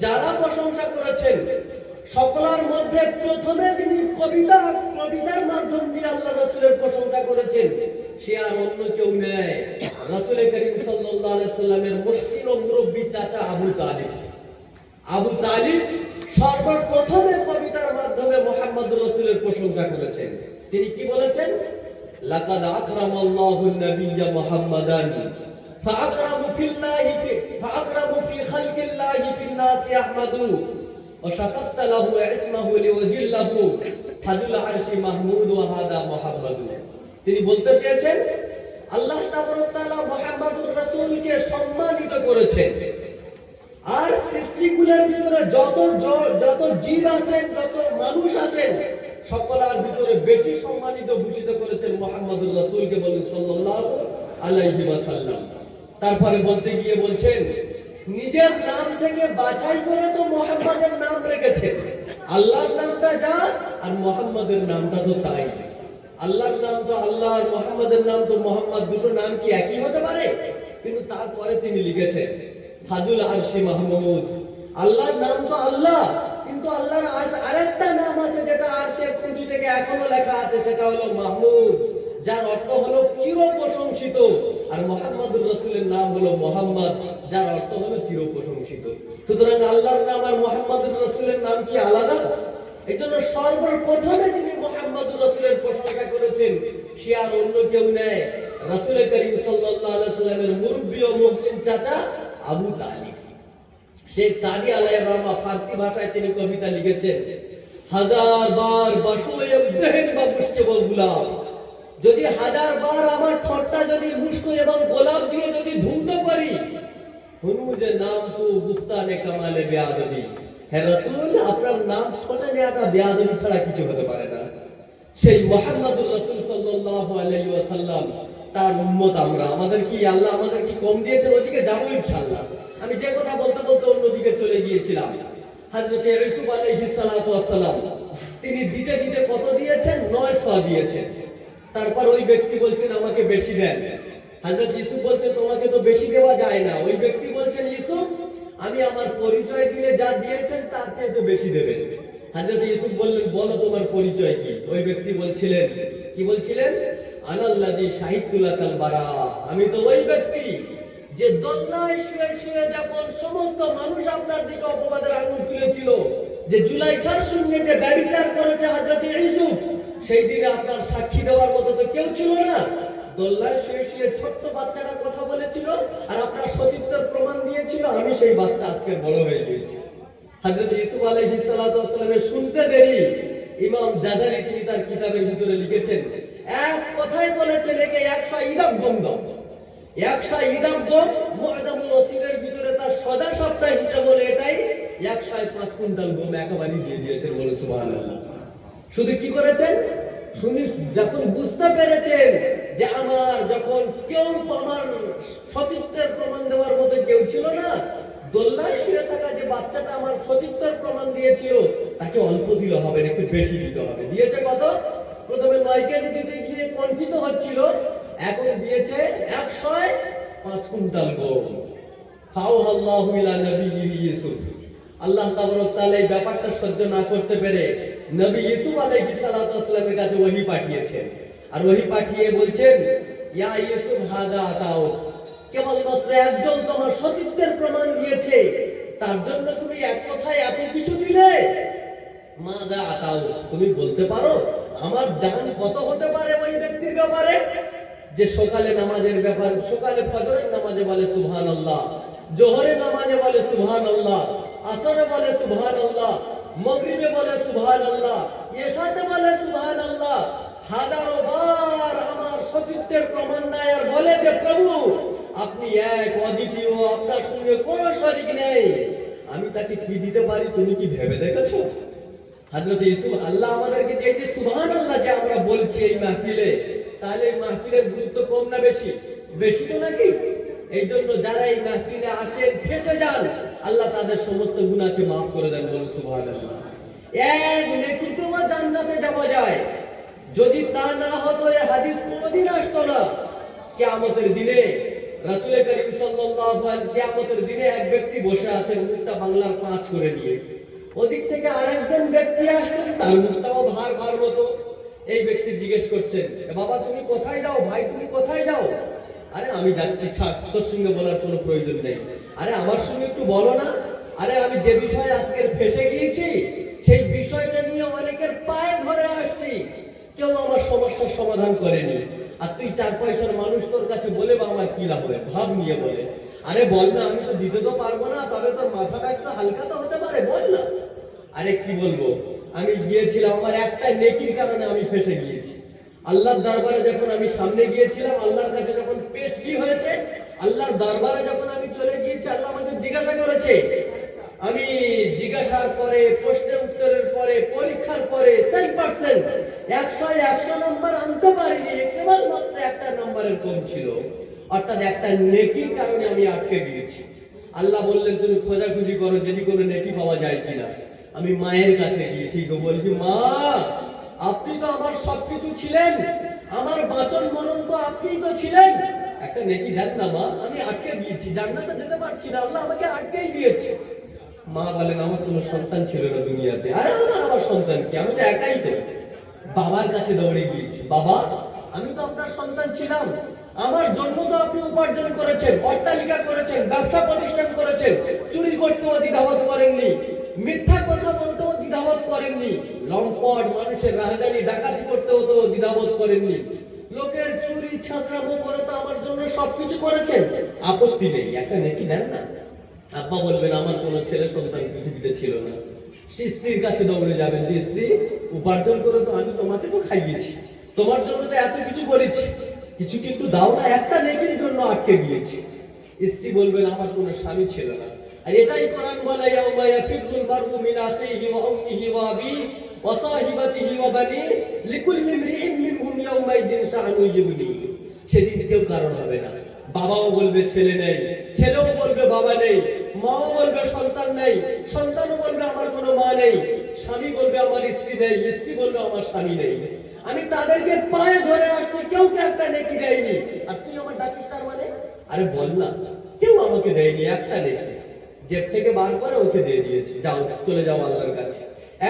যারা প্রশংসা করেছেন সকলের মধ্যে প্রথমে যিনি কবিতার মাধ্যম দিয়ে আল্লাহর রাসূলের প্রশংসা করেছেন সে আর অন্য কেউ নয়, রাসূল করিম সাল্লাল্লাহু আলাইহি সাল্লামের মুহসিন ও মুরব্বি চাচা আবু তালিব। আবু তালিব সর্বপ্রথমে কবিতার মাধ্যমে মুহাম্মদুর রাসূলের প্রশংসা করেছেন। তিনি কি বলেছেন? লাকাদ আকরামাল্লাহু আন-নাবিয়্যা মুহাম্মাদান فأكرم في الله فأكرم في خلق الله في الناس أحمد وشققت له اسمه لوجله فذو العرش محمود وهذا محمد। তিনি বলতে চেয়েছেন আল্লাহ তাআলা মুহাম্মদুর রাসূলকে সম্মানিত করেছেন, আর সৃষ্টিকুলের ভিতরে যত জীব আছেন যত মানুষ আছেন সকলের ভিতরে বেশি সম্মানিত ভূষিত করেছেন মুহাম্মদুর রাসূলকে। বলেন সাল্লাল্লাহু আলাইহি ওয়াসাল্লাম। তারপরে বলতে গিয়ে বলছেন নিজের নাম থেকে বাছাই করে তো মুহাম্মাদের নাম রেখেছেন। আল্লাহর নামটা যা আর মুহাম্মাদের নামটা তো তাই। আল্লাহর নাম তো আল্লাহ আর মুহাম্মাদের নাম তো মুহাম্মদ, দুটো নাম কি একই হতে পারে? কিন্তু তারপরে তিনি লিখেছেন ফাজুল আরশি মাহমুদ। আল্লাহর নাম তো আল্লাহ, কিন্তু আল্লাহর আরেকটা নাম আছে যেটা আরশের খুঁটি থেকে এখনো লেখা আছে, সেটা হলো মাহমুদ, যার অর্থ হলো চির প্রশংসিত। আর মুহাম্মদুর রাসূলের নাম হলো মুহাম্মদ, যার অর্থ হলো চির প্রশংসিত। সুতরাং আল্লাহর নাম আর মুহাম্মদুর রাসূলের নাম কি আলাদা? এজন্য সর্বপ্রথমে যিনি মুহাম্মদুর রাসূলের প্রশংসা করেছেন সে আর অন্য কেউ নয়, রাসূল করিম সাল্লাল্লাহু আলাইহি সাল্লামের মুরব্বি ও মুহসিন চাচা আবু তালিব। শেখ সাদি আলাইহির রহমা ফারসি ভাষায় তিনি কবিতা লিখেছেন, হাজার বার বাসুয়েম দেহেন বা মুশকে গোলাপ, যদি হাজার বার আমার ঠোঁটটা যদি মুস্ক এবং গোলাপ দিয়ে যদি ধৌত করি, হুনু যে নাম তো গুফতানে কামালে বেয়াদবি। হে রাসূল, আপনার নাম ঠোঁটে নেওয়াটা বেয়াদবি ছাড়া কিছু হতে পারে না। সেই মুহাম্মদুর রাসূল সাল্লাল্লাহু আলাইহি ওয়াসাল্লাম, তার উম্মত আমরা। আমাদের কি আল্লাহ আমাদের কি কম দিয়েছেন? ওদিকে যাবো ইনশাআল্লাহ। আমি যে কথা বলতে বলতে অন্যদিকে চলে গিয়েছিলাম। হযরত ইউসুফ আলাইহিস সালাতু ওয়াস সালাম তিনি দিতে দিতে কত দিয়েছেন? 9 পা দিয়েছেন। তারপর ওই ব্যক্তি বলছেন আমাকে বেশি দেন। হযরত ইউসুফ বলছেন তোমাকে তো বেশি দেওয়া যায় না। ওই ব্যক্তি বলছেন ইউসুফ, আমি আমার পরিচয় দিলে যা দিয়েছেন তার চাইতে বেশি দেবেন। হযরত ইউসুফ বললেন বলো তোমার পরিচয় কি? ওই ব্যক্তি বলছিলেন, কি বলছিলেন? আনাল্লাযী শাহিদতুলাকাল বারা, আমি তো ওই ব্যক্তি যে দোলনায় শুয়ে শুয়ে যখন সমস্ত মানুষ আপনার দিকে অপবাদের আঙুল তুলেছিল, যে জুলাইখার সঙ্গে যে ব্যভিচার করেছে হযরত ইউসুফ, সেই দিনে আপনার সাক্ষী দেওয়ার মতো তো কেউ ছিল না। দোলনায় শুয়ে শুয়ে ছোট্ট বাচ্চাটা কথা বলেছিল আর আপনার সতীত্বের প্রমাণ দিয়েছিল, আমি সেই বাচ্চা আজকে বড় হয়ে গিয়েছি। হযরত ইউসুফ আলাইহিস সালাতু ওয়াস সালামের শুনতে দেরি। ইমাম জাযারি তিনি তার কিতাবের ভিতরে লিখেছেন, এক কথাই বলেছেন একে 100 ইদাব গম, 100 ইদাব গম। মুআযামুল ওয়াসিলের ভিতরে তার সদা সপ্তাহ হিসাব বলে এটাই 105 কুইন্টাল গম একেবারে দিয়ে দিয়েছেন, বলে সুবহানাল্লাহ। শুধু কি করেছেন? শুনি যখন বুঝতে পেরেছেন যে আমার যখন কেউ আমার সতীত্বের প্রমাণ দেওয়ার মতো কেউ ছিল না, দোলনায় শুয়ে থাকা যে বাচ্চাটা আমার সতীত্বের প্রমাণ দিয়েছিল তাকে অল্প দিলে হবে না, একটু বেশি দিতে হবে। দিয়েছে কত? প্রথমে 9 কেজি দিতে গিয়ে কণ্ঠিত হচ্ছিল, এখন দিয়েছে 105 কুইন্টাল গম। ফাওহাল্লাহু ইলা নবিয়্যিহি ইউসুফ, আল্লাহ তাবারক তাআলা এই ব্যাপারটা সহ্য না করতে পেরে নবী ইউসুফ আলাইহিস সালাতু ওয়াস সালামের কাছে ওহী পাঠিয়েছেন। আর ওহী পাঠিয়ে বলছেন, ইয়া ইউসুফ হাযা আতাও, কেবলমাত্র একজন তোমার সতীত্বের প্রমাণ দিয়েছে, তার জন্য তুমি এক কথায় এত কিছু দিলে? মাযা আতাও, তুমি বলতে পারো আমার দান কত হতে পারে ওই ব্যক্তির ব্যাপারে যে সকালে নামাজের ব্যাপার, সকালে ফজরের নামাজে বলে সুবহানাল্লাহ, জোহরের নামাজে বলে সুবহানাল্লাহ, আসরে বলে সুবহানাল্লাহ, মাগরিবে বলে সুবহানাল্লাহ, ইশাতে বলে সুবহানাল্লাহ, হাজারো বার আমার সতীত্বের প্রমাণ দেয় আর বলে যে প্রভু আপনি এক, অদ্বিতীয়, আপনার সঙ্গে কোনো শরীক নেই, আমি তাকে কি দিতে পারি তুমি কি ভেবে দেখেছো? হযরত ইউসুফ, আল্লাহ আমাদেরকে এই যে সুবহানাল্লাহ যে আমরা বলছি এই মাহফিলে, তাহলে এই মাহফিলের গুরুত্ব কম না বেশি? বেশি তো নাকি? এই জন্য যারা এই মাহফিলে আসেন ফেসে যান, আল্লাহ তাদের সমস্ত গুনাহকে মাফ করে দেন, বলুন সুবহানাল্লাহ। এক নেকিতে জান্নাতে যাওয়া যায়। যদি তা না হতো এই হাদিস কোনোদিন আসতো না। কিয়ামতের দিনে রাসূল করিম সাল্লাল্লাহু আলাইহি কিয়ামতের দিনে এক ব্যক্তি বসে আছেন মুখটা বাংলার 5 করে দিয়ে, ওদিক থেকে আরেকজন ব্যক্তি আসছেন তার মুখটাও ভার ভার মতো। এই ব্যক্তি জিজ্ঞেস করছেন, বাবা তুমি কোথায় যাও? ভাই তুমি কোথায় যাও? আরে আমি যাচ্ছি, ছাড়, তোর সঙ্গে বলার কোনো প্রয়োজন নেই। আরে আমার সঙ্গে একটু বলো না। আরে আমি যে বিষয়ে আজকের ফেসে গিয়েছি সেই বিষয়টা নিয়ে অনেকের পায়ে ধরে আসছি, কেউ আমার সমস্যার সমাধান করেনি। আর তুই 4 পয়সার মানুষ, তোর কাছে বলে বা আমার কি লাভ হবে? ভাব নিয়ে বলে, আরে বল না, আমি তো দিতে তো পারবো না, তবে তোর মাথাটা একটু হালকা তো হতে পারে, বল না। আরে কি বলবো, আমি গিয়েছিলাম আমার একটা নেকির কারণে আমি ফেসে গিয়েছি। আল্লাহর দরবারে যখন আমি সামনে গিয়েছিলাম, আল্লাহর কাছে যখন পেশগি হয়েছে, আল্লাহর দরবারে যখন আমি চলে গিয়েছি, আল্লাহ আমাকে জিজ্ঞাসা করেছে। আমি জিজ্ঞাসার পরে, প্রশ্নের উত্তরের পরে, পরীক্ষার পরে 100% 100 নম্বর আনতে পারিনি, কেবলমাত্র একটা নম্বরের কম ছিল, অর্থাৎ একটা নেকির কারণে আমি আটকে গিয়েছি। আল্লাহ বললেন তুমি খোঁজাখুঁজি করো যদি কোনো নেকি পাওয়া যায় কিনা। আমি মায়ের কাছে গিয়েছি, বলছি মা আপনি তো আমার সবকিছু ছিলেন, আমার বাঁচন মরণ তো আপনিই তো ছিলেন, একটা নেকি দেন না মা, আমি আটকে গিয়েছি, জান্নাতে যেতে পারছি না, আল্লাহ আমাকে আটকেই দিয়েছে। মা বলেন আমার কোনো সন্তান ছিল না দুনিয়াতে। আরে আমার সন্তান কি, আমি তো একাই তো। বাবার কাছে দৌড়ে গিয়েছি, বাবা আমি তো আপনার সন্তান ছিলাম, আমার জন্য তো আপনি উপার্জন করেছেন, অট্টালিকা করেছেন, ব্যবসা প্রতিষ্ঠান করেছেন, চুরি করতেও দ্বিধাবোধ করেননি, মিথ্যা কথা বলতেও দ্বিধাবোধ করেননি, লম্পট মানুষের রাহাজানি ডাকাতি করতেও তো দ্বিধাবোধ করেননি, লোকের চুরি ছাঁচড়ামো করে তো আমার জন্য সবকিছু করেছেন, আপত্তি নেই, একটা নেকি দেন না। আব্বা বলবেন আমার কোনো ছেলে সন্তান পৃথিবীতে ছিল না। স্ত্রীর কাছে দৌড়ে যাবেন যে স্ত্রী উপার্জন করে তো আমি তোমাকে তো খাইয়েছি, তোমার জন্য তো এত কিছু করেছি, কিছু কিন্তু দাও না, একটা নেকির জন্য আটকে গিয়েছি। স্ত্রী বলবেন আমার কোনো স্বামী ছিল না। আর এটাই কোরআন বলে ইয়াউমা ইয়াফিরুল মারউ মিন আখিহি ওয়া উম্মিহি ওয়া আবিহি ওয়া সাহিবাতিহি ওয়া বানিহি লিকুল্লি ইমরিইন মিনহুম ইয়াউমাইদিন শাআনুন ইউগনিহি। সেদিন কেউ কারণ হবে না, বাবাও বলবে ছেলে নেই, ছেলেও বলবে বাবা নেই, মাও বলবে সন্তান নেই, সন্তানও বলবে আমার কোনো মা নেই, স্বামী বলবে আমার স্ত্রী নেই, স্ত্রী বলবে আমার স্বামী নেই। আমি তাদেরকে পায়ে ধরে আসছি, কেউ কে একটা নেকি দেয়নি, আর তুই আমার ডাকিস তার মানে? আরে বল না, কেউ আমাকে দেয়নি একটা নেকি, জেব থেকে বার করে ওকে দিয়ে দিয়েছি, যাও চলে যাও আল্লাহর কাছে।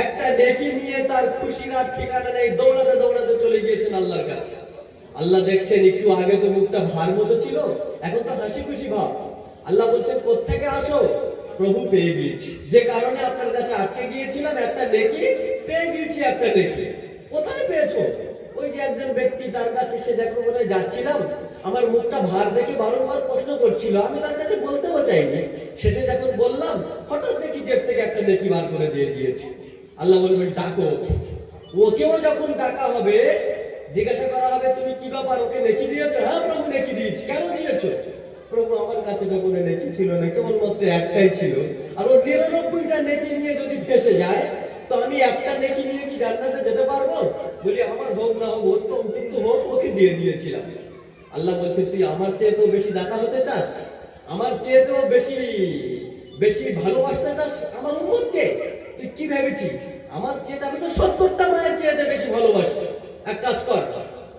একটা নেকি নিয়ে তার খুশির আর ঠিকানা নেই, দৌড়াতে দৌড়াতে চলে গিয়েছেন আল্লাহর কাছে। আল্লাহ দেখছেন একটু আগে তো মুখটা ভার মতো ছিল, এখন তো হাসি খুশি ভাব। আল্লাহ বলছেন কোত্থেকে আসো? প্রভু পেয়ে গিয়েছি, যে কারণে আপনার কাছে আটকে গিয়েছিলাম, একটা নেকি পেয়ে গিয়েছি, একটা নেকি। কোথায় পেয়েছো? ওই যে একজন ব্যক্তি, তার কাছে সে যখন যাচ্ছিলাম, আমার মুখটা ভার দেখে বারংবার প্রশ্ন করছিল, আমি তার কাছে বলতেও চাইনি, সেটা যখন বললাম হঠাৎ দেখি জেব থেকে একটা নেকি বার করে দিয়ে দিয়েছি। আল্লাহ বলবেন ডাকো ওকে। ওকেও যখন ডাকা হবে, জিজ্ঞাসা করা হবে তুমি কি ব্যাপার, ওকে নেকি দিয়েছো? হ্যাঁ প্রভু নেকি দিয়েছি। কেন দিয়েছো? প্রভু আমার কাছে তো কোনো নেকি ছিল না, কেবলমাত্র একটাই ছিল, আর ও 99টা নেকি নিয়ে যদি ফেসে যায়, তো আমি একটা নেকি নিয়ে কি জান্নাতে যেতে পারবো? বলি আমার হোক না হোক, ওর তো কিন্তু হোক, ওকে দিয়ে দিয়েছিলাম। আল্লাহ বলছে তুই আমার চেয়ে তো বেশি দাতা হতে চাস, আমার চেয়ে তো বেশি বেশি ভালোবাসতে চাস আমার উম্মতকে? তুই কি ভেবেছিস আমার চেয়ে? আমি তো 70টা মায়ের চেয়ে বেশি ভালোবাসি। এক কাজ কর,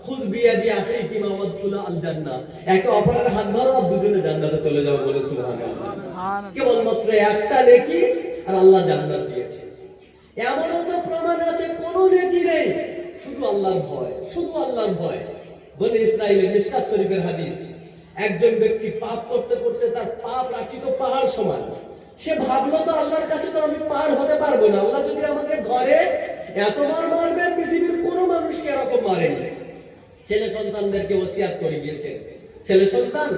খুদ বিয়া দিয়ে আসে ইতিমা ওয়াদখুলা আল জান্নাহ, একে অপরের হাত ধরো আর দুজনে জান্নাতে চলে যাও, বলে সুবহানাল্লাহ। কেবলমাত্র একটা নেকি আর আল্লাহ জান্নাত দিয়েছে। এমনও তো প্রমাণ আছে কোনো নেকি নেই, শুধু আল্লাহর ভয়, শুধু আল্লাহর ভয়। বনি ইসরাইলের মিশকাত শরীফের হাদিস, একজন ব্যক্তি পাপ করতে করতে তার পাপ রাশি তো পাহাড় সমান, সে ভাবলো তো আল্লাহর কাছে তো আমি পার হতে পারবো না, আল্লাহ যদি আমাকে ধরে এতবার মারবেন, পৃথিবীর কোনো মানুষকে এরকম মারেনি। ছেলে সন্তানদেরকে ওসিয়াত করে গিয়েছেন, ছেলে সন্তান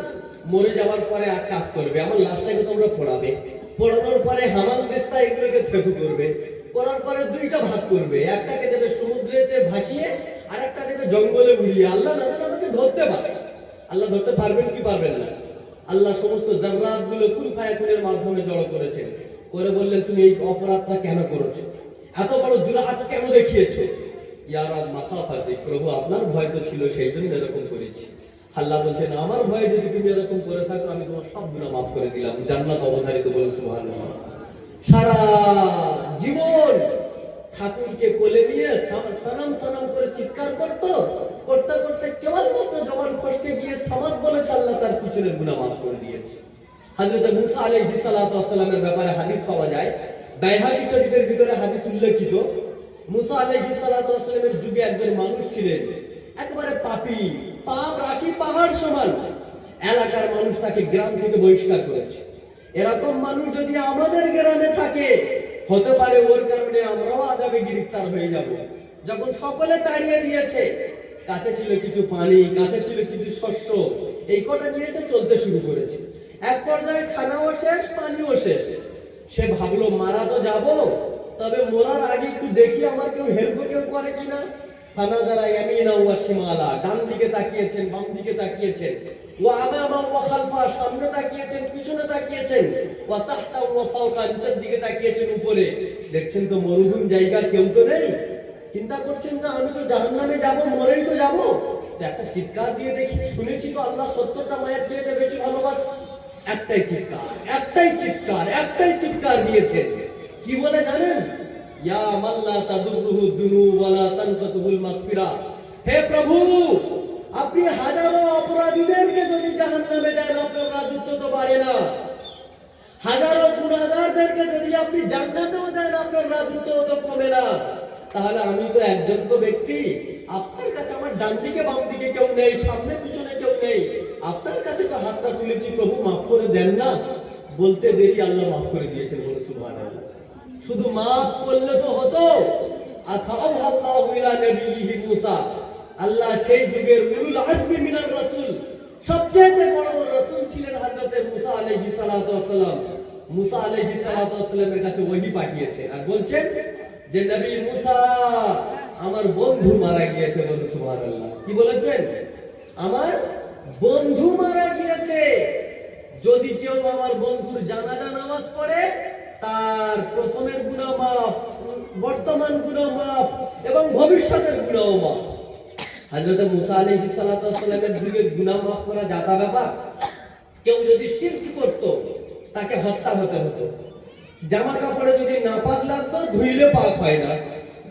মরে যাওয়ার পরে এক কাজ করবে, আমার লাশটাকে তোমরা পোড়াবে, পোড়ানোর পরে হামাল দিস্তা এগুলোকে থেতু করবে, করার পরে দুইটা ভাগ করবে, একটাকে দেবে সমুদ্রেতে ভাসিয়ে আর একটা দেবে জঙ্গলে উড়িয়ে। আল্লাহ না জানে আমাকে ধরতে পারে, আল্লাহ ধরতে পারবেন কি পারবেন না? আল্লাহ সমস্ত জাররাত গুলো কুল ফায়াকুনের মাধ্যমে জড়ো করেছেন, করে বললেন তুমি এই অপরাধটা কেন করেছো, এত বড় জুরআত কেন দেখিয়েছো? ইয়া রাব মাখাফাতি, প্রভু আপনার ভয় তো ছিল সেই জন্য এরকম করেছি। আল্লাহ বলছেন আমার ভয়ে যদি তুমি এরকম করে থাকো, আমি তোমার সব গুনাহ মাফ করে দিলাম, জান্নাত অবধারিত, বলে সুবহানাল্লাহ। সারা জীবন ঠাকুরকে কোলে নিয়ে সালাম সালাম করে চিৎকার করতে করতে কেবলমাত্র জবান ফসকে গিয়ে সামাদ বলেছে, আল্লাহ তার পিছনের গুনাহ মাফ করে দিয়েছে। হযরত মুসা আলাইহিস সালাতু ওয়াস সালামের ব্যাপারে হাদিস পাওয়া যায়, বাইহাকী শরীফের ভিতরে হাদিস উল্লেখিত। মুসা আলাইহিস সালাতু ওয়াস সালামের যুগে একজন মানুষ ছিলেন, একেবারে পাপী, পাপ রাশি পাহাড় সমান। এলাকার মানুষ তাকে গ্রাম থেকে বহিষ্কার করেছে। এরকম মানুষ যদি আমাদের গ্রামে থাকে, হতে পারে ওর কারণে আমরাও আযাবে গ্রেফতার হয়ে যাব। যখন সকলে তাড়িয়ে দিয়েছে, কাছে ছিল কিছু পানি, কাছে ছিল কিছু শস্য, এই কটা নিয়ে এসে চলতে শুরু করেছে। এক পর্যায়ে খানাও শেষ, পানিও শেষ। সে ভাবলো মারা তো যাব, তবে মরার আগে একটু দেখি আমার কেউ হেল্প কেউ করে কিনা। ফানাদারা ইয়ামিনা ওয়া শিমালা, ডান দিকে তাকিয়েছেন, বাম দিকে তাকিয়েছেন, ওয়া আমামা ওয়া খালফা, সামনে তাকিয়েছেন, পিছনে তাকিয়েছেন, ওয়া তাহতা ওয়া ফাওকা, নিচের দিকে তাকিয়েছেন, উপরে। দেখছেন তো মরুভূমি জায়গা, কেউ তো নেই। চিন্তা করছেন যে আমি তো জাহান্নামে যাব, মরেই তো যাব, একটা চিৎকার দিয়ে দেখি, শুনেছি তো আল্লাহ 70টা মায়ের চেয়ে বেশি ভালোবাসে। একটাই চিৎকার, একটাই চিৎকার, একটাই চিৎকার দিয়েছেন। কি বলে জানেন? ইয়া মাল্লা তাদুরুহু যুনুব ওয়ালা তানকাতুহুল মাগফিরা, হে প্রভু আপনি হাজারো অপরাধীদেরকে যদি জাহান্নামে দেন আপনার রাজত্ব তো বাড়ে না। হাজারো গুনাহগারদেরকে যদি আপনি জান্নাতেও দেন আপনার রাজত্ব তো কমে না। তাহলে আমি তো একজন তো ব্যক্তি, আপনার কাছে আমার ডান দিকে বাম দিকে কেউ নেই, সামনে পিছনে কেউ নেই, আপনার কাছে তো হাতটা তুলেছি, প্রভু মাফ করে দেন না। বলতে দেরি আল্লাহ মাফ করে দিয়েছেন, বলে সুবহানাল্লাহ। শুধু মাফ করলে তো হতো। আল্লাহু ইলা নবিয়িহি মুসা, আল্লাহ সেই যুগের উলুল আজমি মিনার রাসূল, সবচেয়ে বড় রাসূল ছিলেন হযরত মুসা আলাইহিস সালাতু ওয়াস সালাম। মুসা আলাইহিস সালাতু ওয়াস সালামের কাছে ওহী পাঠিয়েছেন আর বলছেন যে নবী মুসা, আমার বন্ধু মারা গিয়েছে, বলে সুবহানাল্লাহ। কি বলেছেন? আমার বন্ধু মারা গিয়েছে। যদি কেউ আমার বন্ধুর জানাজা নামাজ পড়ে, তার প্রথমের গুনাহ মাফ, বর্তমান গুনাহ মাফ এবং ভবিষ্যতের গুনাহ মাফ। হযরত মুসা আলাইহিস সালাতু ওয়াস সালামের যুগে গুনাহ মাফ করা যাতা ব্যাপার। কেউ যদি শিরক করত, তাকে হত্যা হতে হতো। জামা কাপড়ে যদি নাপাক লাগতো, ধুইলে পাক হয় না,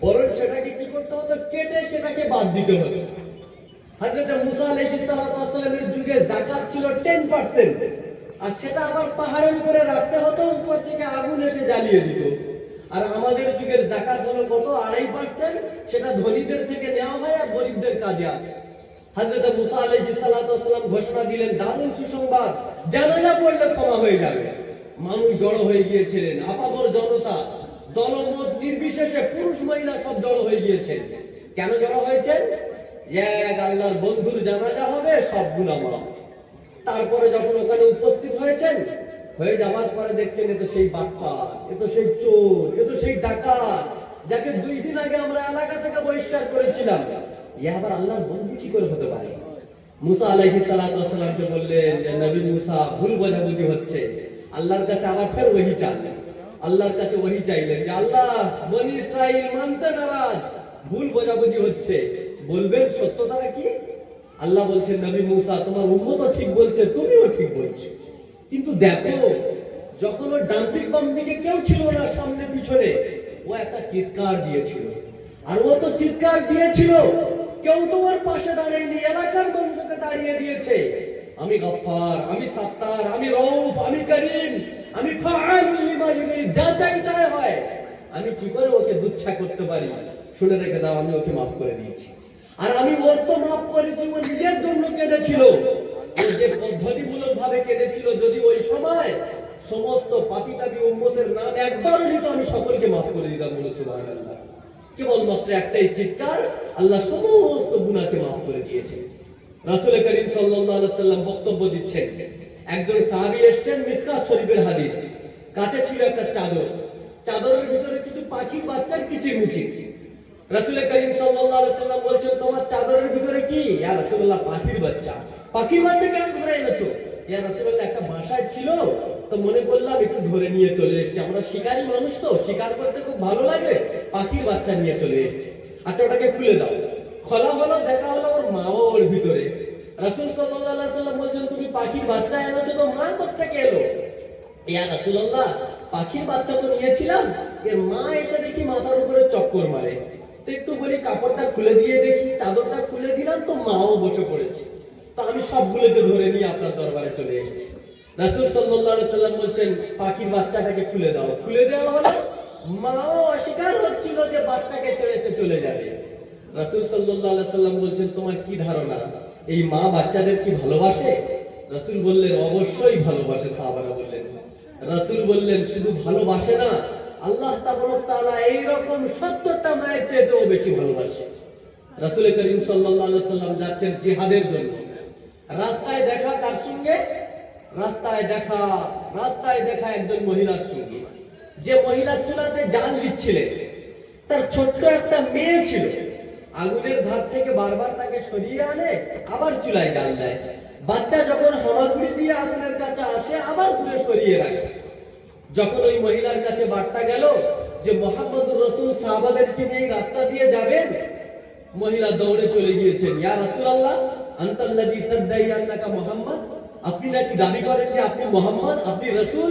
বরং সেটাকে কি করতে হতো? কেটে সেটাকে বাদ দিতে হতো। হযরত মুসা আলাইহিস সালাতু ওয়াস সালামের যুগে যাকাত ছিল 10%, আর সেটা আবার পাহাড়ের উপরে রাখতে হতো, উপর থেকে আগুন এসে জ্বালিয়ে দিত। আর আমাদের যুগের যাকাত হলো কত? 2.5%, সেটা ধনীদের থেকে নেওয়া হয় আর গরিবদের কাজে আছে। হযরত মুসা আলাইহিস সালাতু ওয়াস সালাম ঘোষণা দিলেন, দারুণ সুসংবাদ, জানাজা পড়লে ক্ষমা হয়ে যাবে। মানুষ জড়ো হয়ে গিয়েছিলেন, আপামর জনতা, দলমত নির্বিশেষে পুরুষ মহিলা সব জড়ো হয়ে গিয়েছেন। কেন জড়ো হয়েছেন? এক আল্লাহর বন্ধুর জানাজা হবে, সব গুনাহ মাফ। তারপরে যখন ওখানে উপস্থিত হয়েছেন, হয়ে যাওয়ার পরে দেখছেন এ তো সেই বাটপার, এ তো সেই চোর, এ তো সেই ডাকাত, যাকে 2 দিন আগে আমরা এলাকা থেকে বহিষ্কার করেছিলাম। এ আবার আল্লাহর বন্ধু কি করে হতে পারে? মুসা আলাইহিস সালাতু ওয়াস সালামকে বললেন যে নবী মুসা, ভুল বোঝাবুঝি হচ্ছে। আল্লাহর কাছে আবার ফের ওহী চাইলেন। আল্লাহর কাছে ওহী চাইলেন যে আল্লাহ, বনি ইসরাইল মানতে নারাজ, ভুল বোঝাবুঝি হচ্ছে, বলবেন সত্যতাটা কি? আল্লাহ বলছেন, নবী মুসা, তোমার উম্মতও ঠিক বলছে, তুমিও ঠিক বলছো, কিন্তু দেখো, যখন ওর ডান দিক বাম দিকে কেউ ছিল না, সামনে পিছনে, ও একটা চিৎকার দিয়েছিল। আর ও তো চিৎকার দিয়েছিল, কেউ তো ওর পাশে দাঁড়ায়নি, এলাকার মানুষকে দাঁড়িয়ে দিয়েছে। আমি গফফার, আমি সাত্তার, আমি রউফ, আমি করিম, আমি ফাআলুল লিমা ইউরিদ, যা চাই তাই হয়। আমি কি করে ওকে দুচ্ছা করতে পারি? শুনে রেখে দাও, আমি ওকে মাফ করে দিয়েছি। আর আমি ওর তো মাফ করেছি, ও নিজের জন্য কেঁদেছিল, ও যে পদ্ধতিমূলক ভাবে কেঁদেছিল, যদি ওই সময় সমস্ত পাপী-তাপী উম্মতের নাম একবারও নিত, আমি সকলকে মাফ করে দিতাম, বলে সুবহানাল্লাহ। কেবলমাত্র একটাই চিৎকার, আল্লাহ সমস্ত গুনাহকে মাফ করে দিয়েছে। রাসূল করিম সাল্লাল্লাহু আলাইহি সাল্লাম বক্তব্য দিচ্ছেন, একজন সাহাবী এসেছেন, মিসকাত শরীফের হাদিস, কাছে ছিল একটা চাদর, চাদরের ভিতরে কিছু পাখির বাচ্চার কিচিরমিচির। রাসূল করিম সাল্লাল্লাহু আলাইহি সাল্লাম বলছেন, তোমার চাদরের ভিতরে কি? ইয়া রাসূলুল্লাহ, পাখির বাচ্চা। পাখির বাচ্চা কেন ধরে এনেছো? ইয়া রাসূলুল্লাহ, একটা বাসায় ছিল তো মনে করলাম একটু ধরে নিয়ে চলে এসেছি, আমরা শিকারী মানুষ তো, শিকার করতে খুব ভালো লাগে, পাখির বাচ্চা নিয়ে চলে এসেছি। আচ্ছা, ওটাকে খুলে দাও। খোলা হলো, দেখা হলো ওর মাও ওর ভিতরে। রাসূল সাল্লাল্লাহু আলাইহি সাল্লাম বলছেন, তুমি পাখির বাচ্চা এনেছো, তো মা কোথা থেকে এলো? ইয়া রাসূলুল্লাহ, পাখির বাচ্চা তো নিয়েছিলাম, এর মা এসে দেখি মাথার উপরে চক্কর মারে, তো একটু বলি কাপড়টা খুলে দিয়ে দেখি, চাদরটা খুলে দিলাম, তো মাও বসে পড়েছে, তো আমি সবগুলোকে ধরে নিয়ে আপনার দরবারে চলে এসেছি। রাসূল সাল্লাল্লাহু আলাইহি সাল্লাম বলছেন, পাখির বাচ্চাটাকে খুলে দাও। খুলে দেওয়া হলো, মাও অস্বীকার হচ্ছিল যে বাচ্চাকে ছেড়ে সে চলে যাবে। রাসূল সাল্লাল্লাহু আলাইহি সাল্লাম বলছেন, তোমার কি ধারণা, এই মা বাচ্চাদের কি ভালোবাসে? রাসূল বললেন, অবশ্যই ভালোবাসে। সাহাবারা বললেন, রাসূল বললেন, শুধু ভালোবাসে না, আল্লাহ তাবারক তাআলা এই রকম 70টা মায়ের চেয়েও বেশি ভালোবাসে। রাসূল করিম সাল্লাল্লাহু আলাইহি সাল্লাম যাচ্ছেন জিহাদের জন্য। রাস্তায় দেখা কার সঙ্গে? রাস্তায় দেখা একজন মহিলার সঙ্গে, যে মহিলার চুলাতে জাল দিচ্ছিলেন। তার ছোট্ট একটা মেয়ে ছিল, আগুনের ধার থেকে বারবার তাকে সরিয়ে আনে, আবার চুলায় জাল দেয়। বাচ্চা যখন হামাগুড়ি দিয়ে আগুনের কাছে আসে, আবার দূরে সরিয়ে রাখে। যখন ওই মহিলার কাছে বার্তা গেল যে মুহাম্মদুর রাসূল সাহাবাদেরকে নিয়ে রাস্তা দিয়ে যাবেন, মহিলা দৌড়ে চলে গিয়েছেন। ইয়া রাসূলুল্লাহ, আনতাল্লাযী তাদঈ আন্নাকা মুহাম্মদ, আপনি নাকি দাবি করেন যে আপনি মুহাম্মদ, আপনি রাসূল?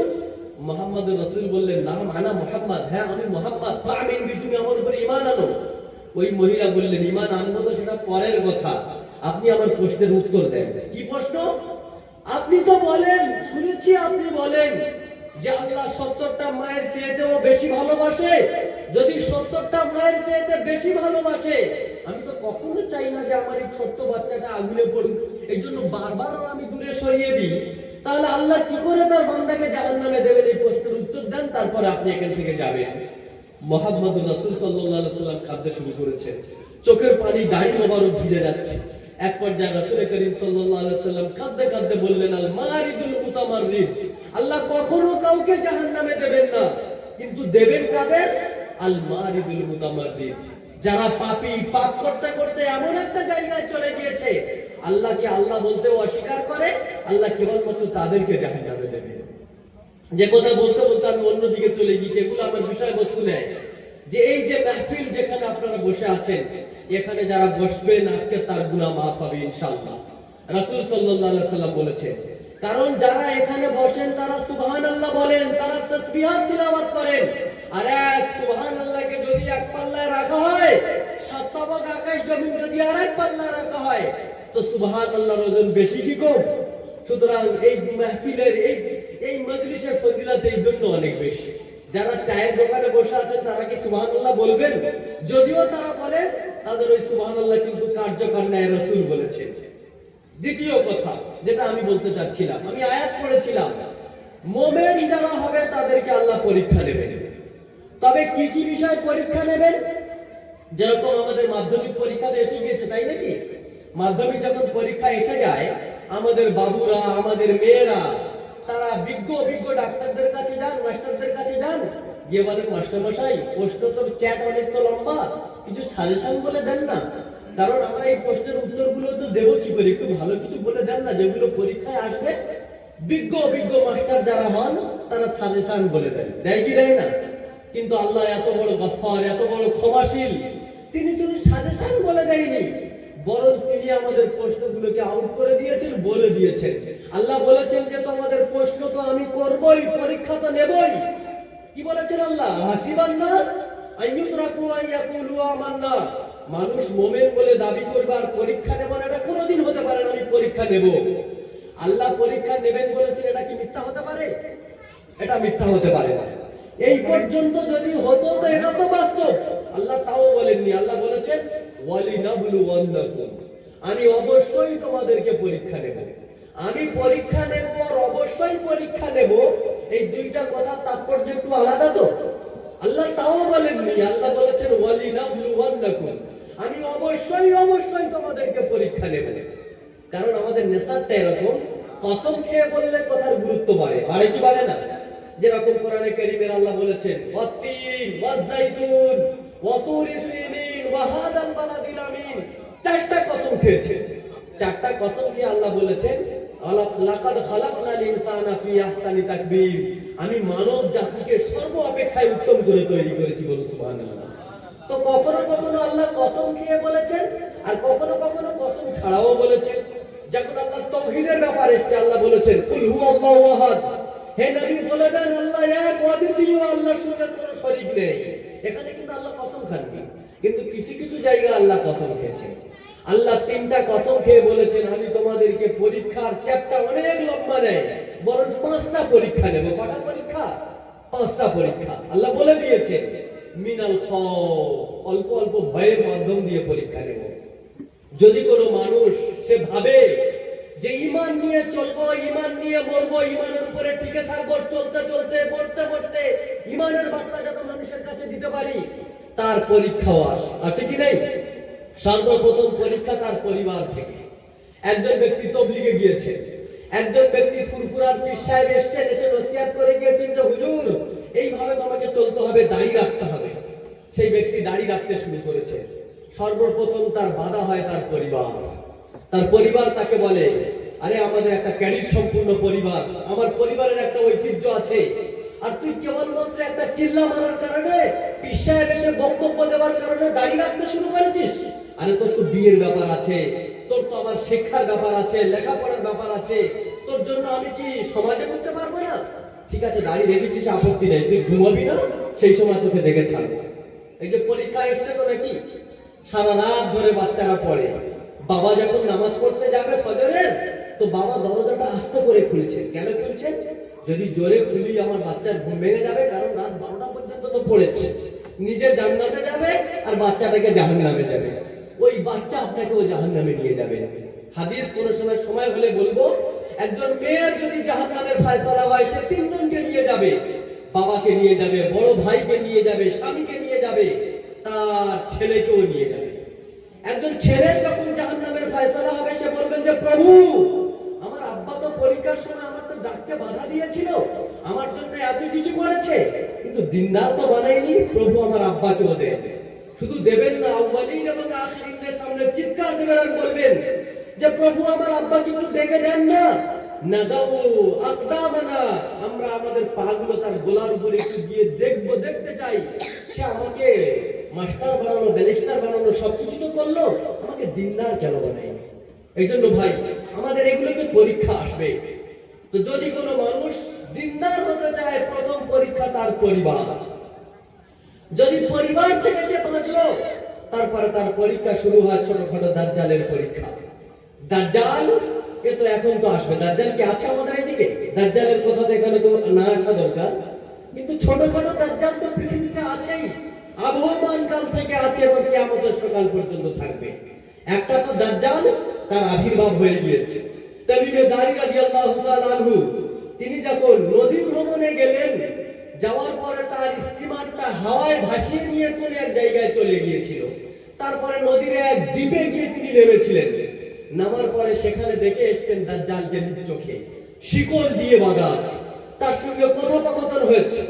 মুহাম্মদুর রাসূল বললেন, নাম আনা মুহাম্মদ, হ্যাঁ আমি মুহাম্মদ, ফাআমিন বি, তুমি আমার উপর ঈমান আনো। ওই মহিলা বললেন, ঈমান আনবো তো সেটা পরের কথা, আপনি আমার প্রশ্নের উত্তর দেন। কি প্রশ্ন? আপনি তো বলেন, শুনেছি আপনি বলেন যে আল্লাহ 70টা মায়ের চেয়েতেও বেশি ভালোবাসে। যদি 70টা মায়ের চেয়েতে বেশি ভালোবাসে, আমি তো কখনো চাই না যে আমার এই ছোট্ট বাচ্চাটা আগুনে পড়ুক, এই জন্য বারবার আমি দূরে সরিয়ে দিই। তাহলে আল্লাহ কি করে তার বান্দাকে জাহান্নামে দেবেন? এই প্রশ্নের উত্তর দেন, তারপরে আপনি এখান থেকে যাবেন। মুহাম্মদুর রাসূল সাল্লাল্লাহু আলাইহি ওয়াসাল্লাম খাদ্য শুরু করেছেন, চোখের পানি দাড়ি মোবারক ভিজে যাচ্ছে। এক পর্যায়ে রাসূল করিম সাল্লাল্লাহু আলাইহি ওয়াসাল্লাম কাঁদতে কাঁদতে বললেন, আল মারিদুল মুতামাররিদ, আল্লাহ কখনো কাউকে জাহান্নামে দেবেন না, কিন্তু দেবেন কাদের? আল মারিদুল মুতামাররিদ, যারা পাপী, পাপ করতে করতে এমন একটা জায়গায় চলে গিয়েছে আল্লাহকে আল্লাহ বলতেও অস্বীকার করে, আল্লাহ কেবলমাত্র তাদেরকে জাহান্নামে দেবেন। যে কথা বলতে বলতে আমি অন্যদিকে চলে গিয়েছি, এগুলো আমার বিষয়বস্তু নেয়। যে এই যে মাহফিল যেখানে আপনারা বসে আছেন, এখানে যারা বসবেন আজকে তার গুনাহ মাফ হবে ইনশাআল্লাহ। রাসূল সাল্লাল্লাহু আলাইহি ওয়াসাল্লাম বলেছেন, কারণ যারা এখানে বসেন তারা সুবহানাল্লাহ বলেন, তারা তাসবিহাত তিলাওয়াত করেন। আর এক সুবহানাল্লাহকে যদি এক পাল্লায় রাখা হয়, সাতটাবাগ আকাশ জমিন যদি আরেক পাল্লায় রাখা হয়, তো সুবহানাল্লাহর ওজন বেশি কি কম? সুতরাং এই মাহফিলের এই মজলিসের ফজিলত এই জন্য অনেক বেশি। যারা চায়ের দোকানে বসে আছেন তারা কি সুবহানাল্লাহ বলবেন? যদিও তারা বলেন, তাদের ওই সুবহানাল্লাহ কিন্তু কার্যকর নয়, রাসূল বলেছেন। দ্বিতীয় কথা যেটা আমি বলতে চাচ্ছিলাম, আমি আয়াত পড়েছিলাম, মুমিন যারা হবে তাদেরকে আল্লাহ পরীক্ষা নেবেন। তবে কি কি বিষয় পরীক্ষা নেবেন? যেরকম আমাদের মাধ্যমিক পরীক্ষাতে এসে গিয়েছে, তাই নাকি? মাধ্যমিক যখন পরীক্ষা এসে যায়, আমাদের বাবুরা, আমাদের মেয়েরা, তারা বিজ্ঞ ডাক্তারদের কাছে যান, মাস্টারদের কাছে যান, গিয়ে বলেন, মাস্টার মশাই প্রশ্ন তো চ্যাট অনেক তো লম্বা, কিছু সাজেশন বলে দেন না, কারণ আমরা এই প্রশ্নের উত্তরগুলো তো দেবো কি করে, একটু ভালো কিছু বলে দেন না যেগুলো পরীক্ষায় আসবে। বিজ্ঞ মাস্টার যারা হন তারা সাজেশন বলে দেন, দেয় কি দেয় না? কিন্তু আল্লাহ এত বড় গফফার, এত বড় ক্ষমাশীল, তিনি শুধু সাজেশন বলে দেয়নি, বরং তিনি আমাদের প্রশ্নগুলোকে আউট করে দিয়েছেন, বলে দিয়েছেন। আল্লাহ বলেছেন যে তোমাদের প্রশ্ন তো আমি করবই, পরীক্ষা তো নেবই। কি বলেছেন আল্লাহ? হাসিবান নাস আইয়ুতরাকু আইয়াকুলু আমান্না, মানুষ মুমিন বলে দাবি করবে আর পরীক্ষা নেব না, এটা কোনোদিন হতে পারে না। আমি পরীক্ষা নেব, আল্লাহ পরীক্ষা নেবেন বলেছেন, এটা কি মিথ্যা হতে পারে? এটা মিথ্যা হতে পারে না। এই পর্যন্ত যদি হতো তো এটা তো বাস্তব। আল্লাহ তাও বলেননি, আল্লাহ বলেছেন ওয়ালিনাবলুওয়ান্নাকুম, আমি অবশ্যই তোমাদেরকে পরীক্ষা নেব, আমি পরীক্ষা নেব আর অবশ্যই পরীক্ষা নেব। এই দুইটা কথা তাৎপর্য একটু আলাদা তো। আল্লাহ তাও বলেননি, আল্লাহ বলেছেন ওয়ালিনাবলুওয়ান্নাকুম, আমি অবশ্যই তোমাদেরকে পরীক্ষা নেব। কারণ আমাদের নেশারটা এরকম, কসম খেয়ে বললে কথার গুরুত্ব বাড়ে, বাড়ে কি বাড়ে না? যেরকম কোরআনে কারীমের আল্লাহ বলেছেন ওয়াত্তিন ওয়াজ্জাইতুন ওয়া তুরি সিনিন ওয়া হাদাল বালাদিল আমিন, চারটা কসম খেয়েছে। চারটা কসম খেয়ে আল্লাহ বলেছেন লাকাদ খালাকনাল ইনসানা ফি আহসানি তাকবীর, আমি মানব জাতিকে সর্ব অপেক্ষায় উত্তম করে তৈরি করেছি, বলুন সুবহানাল্লাহ। তো কখনো কখনো আল্লাহ কসম খেয়ে বলেছেন, আর কখনো কখনো কসম ছাড়াও বলেছেন। যখন আল্লাহ তাওহীদের ব্যাপার এসেছে, আল্লাহ বলেছেন কুল হুয়াল্লাহু আহাদ, হে নবী বলে দেন আল্লাহ এক, অদ্বিতীয়, আল্লাহর সঙ্গে কোনো শরীক নেই। এখানে কিন্তু আল্লাহ কসম খাননি, কিন্তু কিছু কিছু জায়গায় আল্লাহ কসম খেয়েছেন। আল্লাহ তিনটা কসম খেয়ে বলেছেন আমি তোমাদেরকে পরীক্ষার চ্যাপ্টার অনেক লম্বা নেয়, বরং 5টা পরীক্ষা নেব। কটা পরীক্ষা? 5টা পরীক্ষা। আল্লাহ বলে দিয়েছেন মিনাল খাউফ, অল্প অল্প ভয়ের মাধ্যম দিয়ে পরীক্ষা নেব। যদি কোনো মানুষ সে ভাবে যে ঈমান নিয়ে চলবো, ঈমান নিয়ে মরবো, ঈমানের উপরে টিকে থাকবো, চলতে চলতে পড়তে পড়তে ঈমানের বার্তা যত মানুষের কাছে দিতে পারি, তার পরীক্ষাও আছে কি নাই? সর্বপ্রথম পরীক্ষা তার পরিবার থেকে। একজন ব্যক্তি তবলিগে গিয়েছে, একজন ব্যক্তি ফুরফুরার পীর সাহেব এসেছেন, এসে নসিহত করে গিয়েছেন যে হুজুর এইভাবে তোমাকে চলতে হবে, দাড়ি রাখতে হবে। সেই ব্যক্তি দাড়ি রাখতে শুরু করেছে। সর্বপ্রথম তার বাধা হয় তার পরিবার। তার পরিবার তাকে বলে, আরে আমাদের একটা ক্যারিয়ার সম্পূর্ণ পরিবার, আমার পরিবারের একটা ঐতিহ্য আছে, আর তুই কেবলমাত্র একটা চিল্লা মারার কারণে, পীর সাহেব এসে বক্তব্য দেওয়ার কারণে দাড়ি রাখতে শুরু করেছিস? আরে তোর তো বিয়ের ব্যাপার আছে, তোর তো আমার শিক্ষার ব্যাপার আছে, লেখাপড়ার ব্যাপার আছে, তোর জন্য আমি কি সমাজে করতে পারবো না? ঠিক আছে দাড়ি রেখেছিস, আপত্তি নেই, তুই ঘুমাবি না, সেই সময় তোকে দেখে ছাড়বো। এই যে পরীক্ষা এসছে তো নাকি, সারা রাত ধরে বাচ্চারা পড়ে, বাবা যখন নামাজ পড়তে যাবে ফজরের, তো বাবা দরজাটা আস্তে করে খুলছেন। কেন খুলছেন? যদি জোরে খুলি আমার বাচ্চার ঘুম ভেঙে যাবে, কারণ রাত 12টা পর্যন্ত তো পড়েছে। নিজে জান্নাতে যাবে আর বাচ্চাটাকে জাহান্নামে যাবে, ওই বাচ্চা আপনাকেও জাহান্নামে নিয়ে যাবে। হাদিস কোন সময় সময় হলে বলবো, একজন মেয়ের যদি জাহান্নামের ফয়সালা হয়, সে তিনজনকে নিয়ে যাবে, বাবাকে নিয়ে যাবে, বড় ভাইকে নিয়ে যাবে, স্বামীকে নিয়ে যাবে, তার ছেলেকেও নিয়ে যাবে। একজন ছেলের যখন জাহান্নামের ফয়সালা হবে, সে বলবেন যে প্রভু, আমার আব্বা তো পরীক্ষার সময় আমার তো ডাকতে বাধা দিয়েছিল, আমার জন্য এত কিছু করেছে, কিন্তু দিনদার তো বানায়নি, প্রভু আমার আব্বাকেও দেন। শুধু দেবেন না, আউয়ালিন এবং আখিরিনের সামনে চিৎকার দেবেন আর বলবেন যে প্রভু আমার আব্বাকে একটু ডেকে দেন না। নাদাউ আকদামানা, আমরা আমাদের পাগুলো তার গলার উপরে একটু গিয়ে দেখতে চাই, সে আমাকে মাস্টার বানানো, ব্যারিস্টার বানানো, সবকিছু তো করলো, আমাকে দিনদার কেন বানায়নি? এই জন্য ভাই, আমাদের এগুলোকে পরীক্ষা আসবে। তো যদি কোনো মানুষ দিনদার হতে চায়, প্রথম পরীক্ষা তার পরিবার। যদি পরিবার থেকে সে বাঁচলো, তারপরে তার পরীক্ষা শুরু হয় ছোটখাটো দাজ্জালের পরীক্ষা। দাজ্জাল এ তো এখন তো আসবে। দাজ্জাল কি আছে আমাদের এদিকে? দাজ্জালের কথা তো এখানে তো না আসা দরকার, কিন্তু ছোটখাটো দাজ্জাল তো পৃথিবীতে আছেই, আবহমান কাল থেকে আছে এবং কিয়ামতের সকাল পর্যন্ত থাকবে। একটা তো দাজ্জাল, তার আবির্ভাব হয়ে গিয়েছে। তামিমে দারি রাদিয়াল্লাহু তাআলা আনহু, তিনি যখন নদী ভ্রমণে গেলেন, যাওয়ার পরে তার স্টিমারটা হাওয়ায় ভাসিয়ে নিয়ে কোন এক জায়গায় চলে গিয়েছিল। তারপরে নদীর এক দ্বীপে গিয়ে তিনি নেমেছিলেন। নামার পরে সেখানে দেখে এসেছেন দাজ্জালকে নিজ চোখে শিকল দিয়ে বাঁধা আছে, তার সঙ্গে কথোপকথন হয়েছে।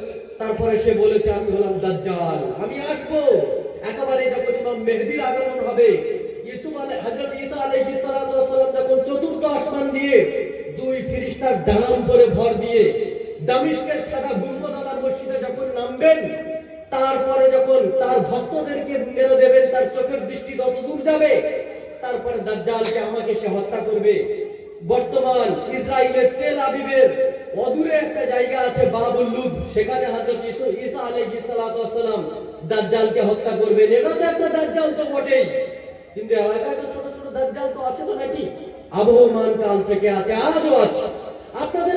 তারপরে সে বলেছে, আমি হলাম দাজ্জাল, আমি আসবো। একেবারে যখন ইমাম মেহেদীর আগমন হবে, হযরত ঈসা আলাইহিস সালাতু ওয়াস সালাম যখন চতুর্থ আসমান দিয়ে দুই ফেরেশতার ডানার উপরে ভর দিয়ে দামেস্কের সাদা গুম্বদওয়ালা মসজিদে যখন নামবেন, তারপরে যখন তার ভক্তদেরকে মেরে দেবেন, তার চোখের দৃষ্টি তত দূর যাবে, তারপরে দাজ্জালকে আমাকে সে হত্যা করবে। বর্তমান ইসরায়েলের তেল আবিবের অদূরে একটা জায়গা আছে বাবুল লুদ, সেখানে হযরত ঈসা আলাইহিস সালাতু ওয়াস সালাম দাজ্জালকে হত্যা করবেন। এটা তো একটা দাজ্জাল তো বটেই, কিন্তু এলাকায় তো ছোট ছোট দাজ্জাল তো আছে তো নাকি? আবহমান কাল থেকে আছে, আজও আছে। আপনাদের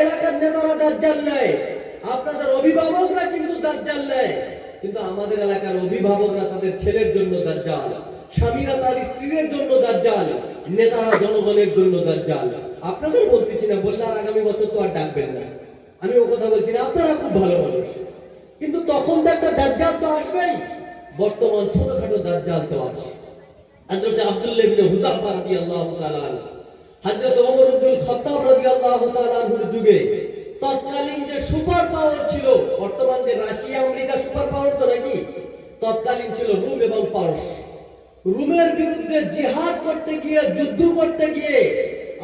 এলাকার নেতারা দাজ্জাল নেয়, আপনাদের অভিভাবকরা কিন্তু দাজ্জাল নেয়, কিন্তু আমাদের এলাকার অভিভাবকরা তাদের ছেলের জন্য দাজ্জাল, স্বামীরা তার স্ত্রীর জন্য দাজ্জাল, নেতারা জনগণের জন্য দাজ্জাল। আপনাদের বলতেছি না, বললে আর আগামী বছর তো আর ডাকবেন না, আমি ও কথা বলছি না, আপনারা খুব ভালো মানুষ, কিন্তু তখন তো একটা দাজ্জাল তো আসবেই। বর্তমান ছোটখাটো দাজ্জাল তো আছে। হযরত আব্দুল্লাহ ইবনে হুযাফা রাদিয়াল্লাহু তাআলা আনহু, হযরত ওমর ইবনুল খাত্তাব রাদিয়াল্লাহু তাআলা আনহুর যুগে তৎকালীন যে সুপার পাওয়ার ছিল, বর্তমান যে রাশিয়া আমেরিকা সুপার পাওয়ার তো নাকি, তৎকালীন ছিল রোম এবং পারস্য। রোমের বিরুদ্ধে জিহাদ করতে গিয়ে, যুদ্ধ করতে গিয়ে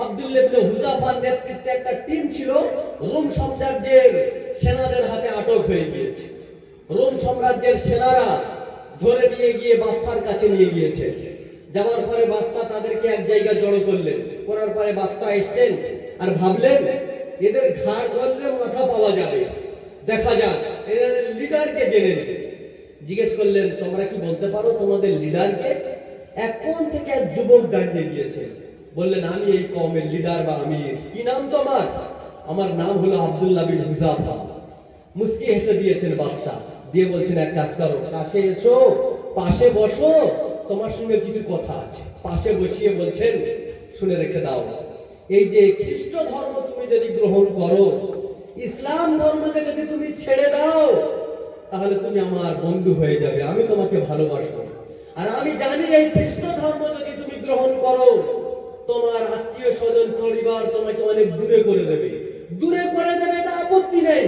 আব্দুল্লাহ ইবনে হুযাফার নেতৃত্বে একটা টিম ছিল, রোম সাম্রাজ্যের সেনাদের হাতে আটক হয়ে গিয়েছে। রোম সাম্রাজ্যের সেনারা ধরে নিয়ে গিয়ে বাদশার কাছে নিয়ে গিয়েছে। যাওয়ার পরে বাদশা তাদেরকে এক জায়গায় জড়ো করলেন, করার পরে বাদশা এসছেন আর ভাবলেন এদের ঘাড় ধরলে মাথা পাওয়া যাবে, দেখা যাক এদের লিডারকে জেনে নেন। জিজ্ঞেস করলেন, তোমরা কি বলতে পারো তোমাদের লিডারকে? এক কোণ থেকে এক যুবক দাঁড়িয়ে গিয়েছে, বললেন, আমি এই কওমের লিডার বা আমির। কি নাম তোমার? আমার নাম হলো আব্দুল্লাহ বিন হুযাফা। মুস্কি হেসে দিয়েছেন বাদশা, দিয়ে বলছেন, এক কাজ করো, কাছে এসো, পাশে বসো, তোমার সঙ্গে কিছু কথা আছে। পাশে বসিয়ে বলছেন, শুনে রেখে দাও, এই যে খ্রিস্ট ধর্ম তুমি যদি গ্রহণ করো, ইসলাম ধর্মকে যদি তুমি ছেড়ে দাও, তাহলে তুমি আমার বন্ধু হয়ে যাবে, আমি তোমাকে ভালোবাসবো। আর আমি জানি এই খ্রিস্ট ধর্ম যদি তুমি গ্রহণ করো, তোমার আত্মীয় স্বজন পরিবার তোমাকে অনেক দূরে করে দেবে। দূরে করে দেবে এটা আপত্তি নেই,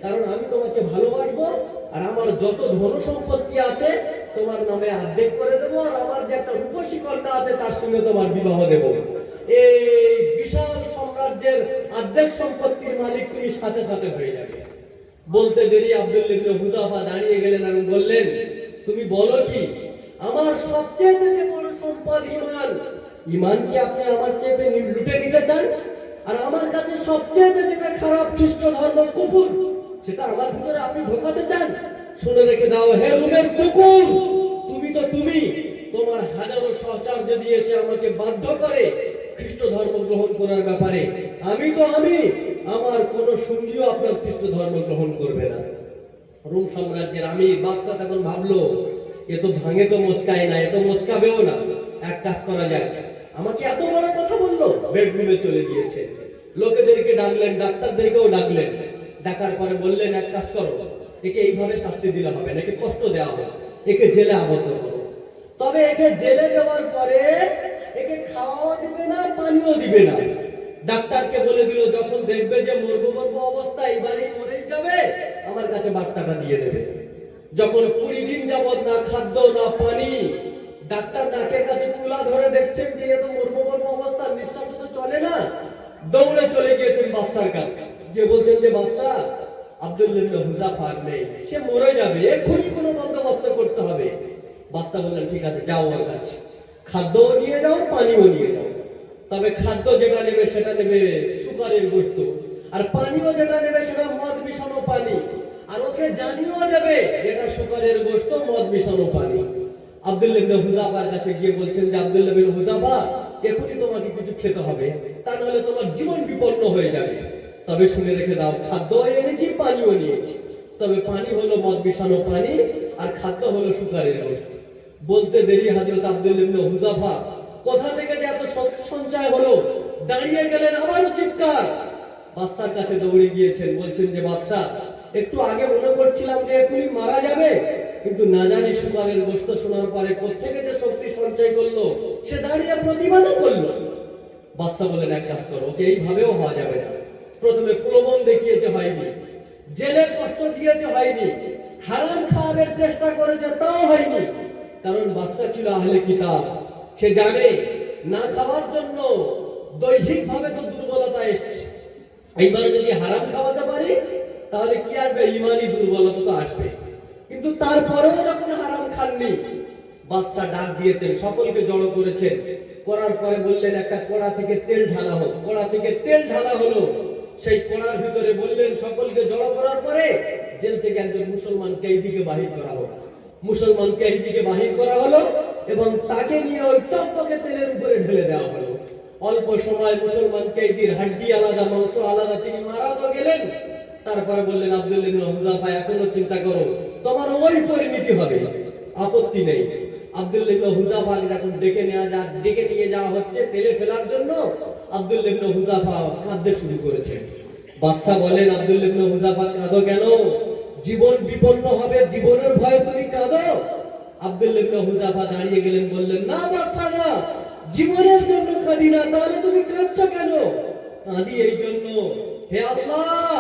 কারণ আমি তোমাকে ভালোবাসবো, আর আমার যত ধন সম্পত্তি আছে তোমার নামে অর্ধেক করে দেবো, আর আমার যে একটা রূপসী কন্যা আছে তার সঙ্গে তোমার বিবাহ দেব। এই বিশাল সাম্রাজ্যের অর্ধেক সম্পত্তির মালিক তুমি সাথে সাথে হয়ে যাবে। বলতে দেরি আব্দুল্লাহ ইবনে হুযাফা দাঁড়িয়ে গেলেন আর বললেন, তুমি বলো কি? আমার সবচেয়ে যে বড় সম্পদ ঈমান, ঈমান কি আপনি আমার চেয়ে লুটে নিতে চান? আর আমার কাছে সবচেয়ে যেটা খারাপ খ্রিস্ট ধর্ম, কুফর, সেটা আমার ভিতরে আপনি ঢোকাতে চান? শুনে রেখে দাও, হে রোমের কুকুর, তুমি তো তুমি, তোমার হাজারো সহচর্য দিয়ে এসে আমাকে বাধ্য করে খ্রিস্ট ধর্ম গ্রহণ করার ব্যাপারে, আমি আমার কোন সঙ্গীও আপনার খ্রিস্ট ধর্ম গ্রহণ করবে না। রোম সাম্রাজ্যের আমির বাদশা তখন ভাবলো, এ তো ভাঙে তো মস্কায় না, এ তো মস্কাবেও না, এক কাজ করা যায়। আমাকে এত বড় কথা বললো, বেডরুমে চলে গিয়েছে। লোকেদেরকে ডাকলেন, ডাক্তারদেরকেও ডাকলেন। ডাকার পরে বললেন, এক কাজ করো, একে এইভাবে শাস্তি দিলে হবে না, একে কষ্ট দেওয়া হবে, একে জেলে আবদ্ধ করো। তবে একে জেলে দেওয়ার পরে একে খাওয়াও দিবে না, পানিও দিবে না। ডাক্তারকে বলে দিল, যখন দেখবে যে মরবো অবস্থা, এইবারই মরেই যাবে, আমার কাছে বার্তাটা দিয়ে দেবে। যখন 20 দিন যাবত না খাদ্য না পানি, ডাক্তার নাকের কাছে তুলা ধরে দেখছেন যে এ তো মরবো অবস্থা, নিঃশ্বাস তো চলে না, দৌড়ে চলে গিয়েছেন বাদশার কাছে, যে বলছেন যে বাদশা, আব্দুল্লাহ ইবনে হুযাফা নেই, সে মরে যাবে, এক্ষুনি কোনো বন্দোবস্ত করতে হবে। বাদশা বললেন, ঠিক আছে, যাও ওর কাছে, খাদ্যও নিয়ে যাও, পানিও নিয়ে যাও। তবে খাদ্য যেটা নেবে সেটা নেবে শুকরের গোশত, আর পানিও যেটা নেবে সেটা মদ মিশানো পানি। আর ওকে জানিও দেবে যেটা শুকরের গোশত, মদ মিশানো পানি। আব্দুল্লাহ ইবনে হুযাফার কাছে গিয়ে বলছেন যে, আব্দুল্লাহ ইবনে হুযাফা, এখনই তোমাকে কিছু খেতে হবে, তা নাহলে তোমার জীবন বিপন্ন হয়ে যাবে। তবে শুনে রেখে দাও, খাদ্যও এনেছি, পানিও নিয়েছি। তবে পানি হলো মদ মিশানো পানি, আর খাদ্য হলো শুকরের গোশত। বলতে দেরি হযরত আব্দুল্লাহ ইবনে হুযাফা কোথা থেকে যে এত সঞ্চয় হলো, দাঁড়িয়ে গেলেন, আবারও চিৎকার। বাদশার কাছে দৌড়ে গিয়েছেন, বলছেন যে, বাদশা, একটু আগে মনে করছিলাম যে এখনই মারা যাবে, কিন্তু না জানি শুকরের গোশত শোনার পরে কোত্থেকে যে শক্তি সঞ্চয় করলো, সে দাঁড়িয়ে প্রতিবাদও করলো। বাদশা বলেন, এক কাজ করো, ওকে এইভাবেও হওয়া যাবে না। প্রথমে প্রলোভন দেখিয়েছে, হয়নি। জেলে কষ্ট দিয়েছে, হয়নি। হারাম খাওয়ার চেষ্টা করেছে, তাও হয়নি। কারণ বাদশা ছিল আহলে কিতাব, সে জানে না খাওয়ার জন্য দৈহিকভাবে তো দুর্বলতা এসছে। এইবারে যদি হারাম খাওয়াতে পারি, তাহলে কি আসবে? ইমানি দুর্বলতা তো আসবে। কিন্তু তারপরেও যখন হারাম খাননি, বাদশা ডাক দিয়েছেন, সকলকে জড়ো করেছেন, করার পরে বললেন, একটা কড়া থেকে তেল ঢালা হোক। কড়া থেকে তেল ঢালা হলো, সেই কড়ার ভিতরে বললেন, সকলকে জড়ো করার পরে জেল থেকে একজন মুসলমানকে এইদিকে বাহির করা হোক। মুসলমানকে এইদিকে বাহির করা হলো এবং তাকে নিয়ে ওই টকটকে তেলের উপরে ঢেলে দেওয়া হলো। অল্প সময় মুসলমান কয়েদির হাড্ডি আলাদা, মাংস আলাদা, তিনি মারা তো গেলেন। তারপরে বললেন, আব্দুল্লাহ ইবনে হুযাফা, এখনো চিন্তা করো, তোমার ওই পরিণতি হবে, আপত্তি নেই। আব্দুল্লাহ ইবনে হুযাফাকে যখন ডেকে নিয়ে যাওয়া হচ্ছে তেলে ফেলার জন্য, আব্দুল্লাহ ইবনে হুযাফা কাঁদতে শুরু করেছে। বাদশা বলেন, আব্দুল্লাহ ইবনে হুযাফা, কাঁদো কেন? জীবন বিপন্ন হবে, জীবনের ভয়ে তুমি কাঁদো? আব্দুল্লাহ ইবনে হুযাফা দাঁড়িয়ে গেলেন, বললেন, না বাদশা, না, জীবনের জন্য কাঁদি না। তাহলে তুমি কাঁদছো কেন? কাঁদি এই জন্য, হে আল্লাহ,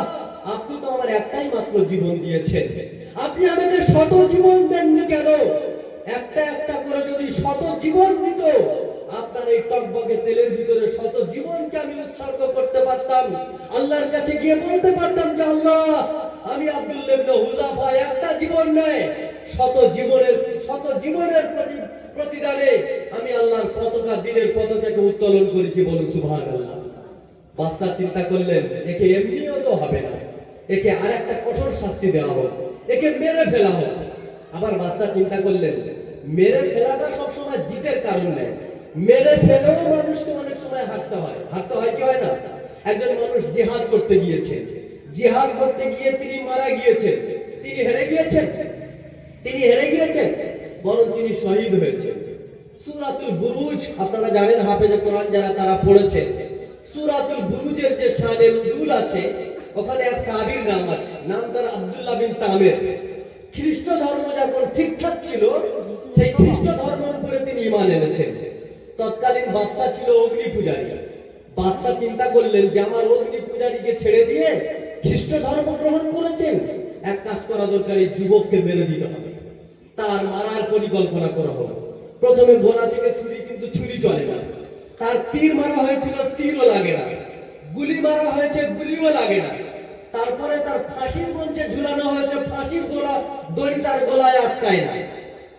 আপনি তো আমার একটাই মাত্র জীবন দিয়েছেন, আপনি আমাকে শত জীবন দেননি কেন? একটা একটা করে যদি শত জীবন দিত, আপনার এই টকবকে তেলের ভিতরে শত জীবনকে আমি উৎসর্গ করতে পারতাম, আল্লাহর কাছে গিয়ে বলতে পারতাম যে, আল্লাহ, আমি আব্দুল্লাহ ইবনে হুযাফা একটা জীবন নয়, শত জীবনের প্রতিদানে আমি আল্লাহর পতাকা, দিনের পতাকাকে উত্তোলন করেছি, বলুন সুবহানাল্লাহ। বাদশা চিন্তা করলেন, একে এমনিও তো হবে না, একে আর একটা কঠোর শাস্তি দেওয়া হোক, একে মেরে ফেলা হোক। আবার বাদশা চিন্তা করলেন, মেরে ফেলাটা সবসময় জিতের কারণ নেই, মেরে ফেলেও মানুষকে অনেক সময় হারতে হয় কি হয় না? একজন মানুষ জিহাদ করতে গিয়েছে, জিহাদ করতে গিয়ে তিনি মারা গিয়েছেন, তিনি হেরে গিয়েছেন, বরং তিনি শহীদ হয়েছেন। সূরাতুল বুরুজ আপনারা জানেন, হাফেজে কোরআন যারা, তারা পড়েছেন। সূরাতুল বুরুজের যে শানে নুজুল আছে, ওখানে এক সাহাবীর নাম আছে, নাম তার আব্দুল্লাহ বিন তামির। খ্রিস্ট ধর্ম যখন ঠিকঠাক ছিল, সেই খ্রিস্ট ধর্মের উপরে তিনি ঈমান এনেছেন। তৎকালীন বাদশা ছিল অগ্নি পূজারী। বাদশা চিন্তা করলেন যে, আমার অগ্নি পূজারীকে ছেড়ে দিয়ে খ্রিস্ট ধর্ম গ্রহণ করেছেন, এক কাজ করা দরকার, এই যুবককে মেরে দিতে হবে। তার মারার পরিকল্পনা করা হলো। প্রথমে গোনা থেকে ছুরি, কিন্তু ছুরি চলে না। তার তীর মারা হয়েছিল, তীরও লাগে না। গুলি মারা হয়েছে, গুলিও লাগে না। তারপরে তার ফাঁসির মঞ্চে ঝুলানো হয়েছে, ফাঁসির দড়ি তার গলায় আটকায় না।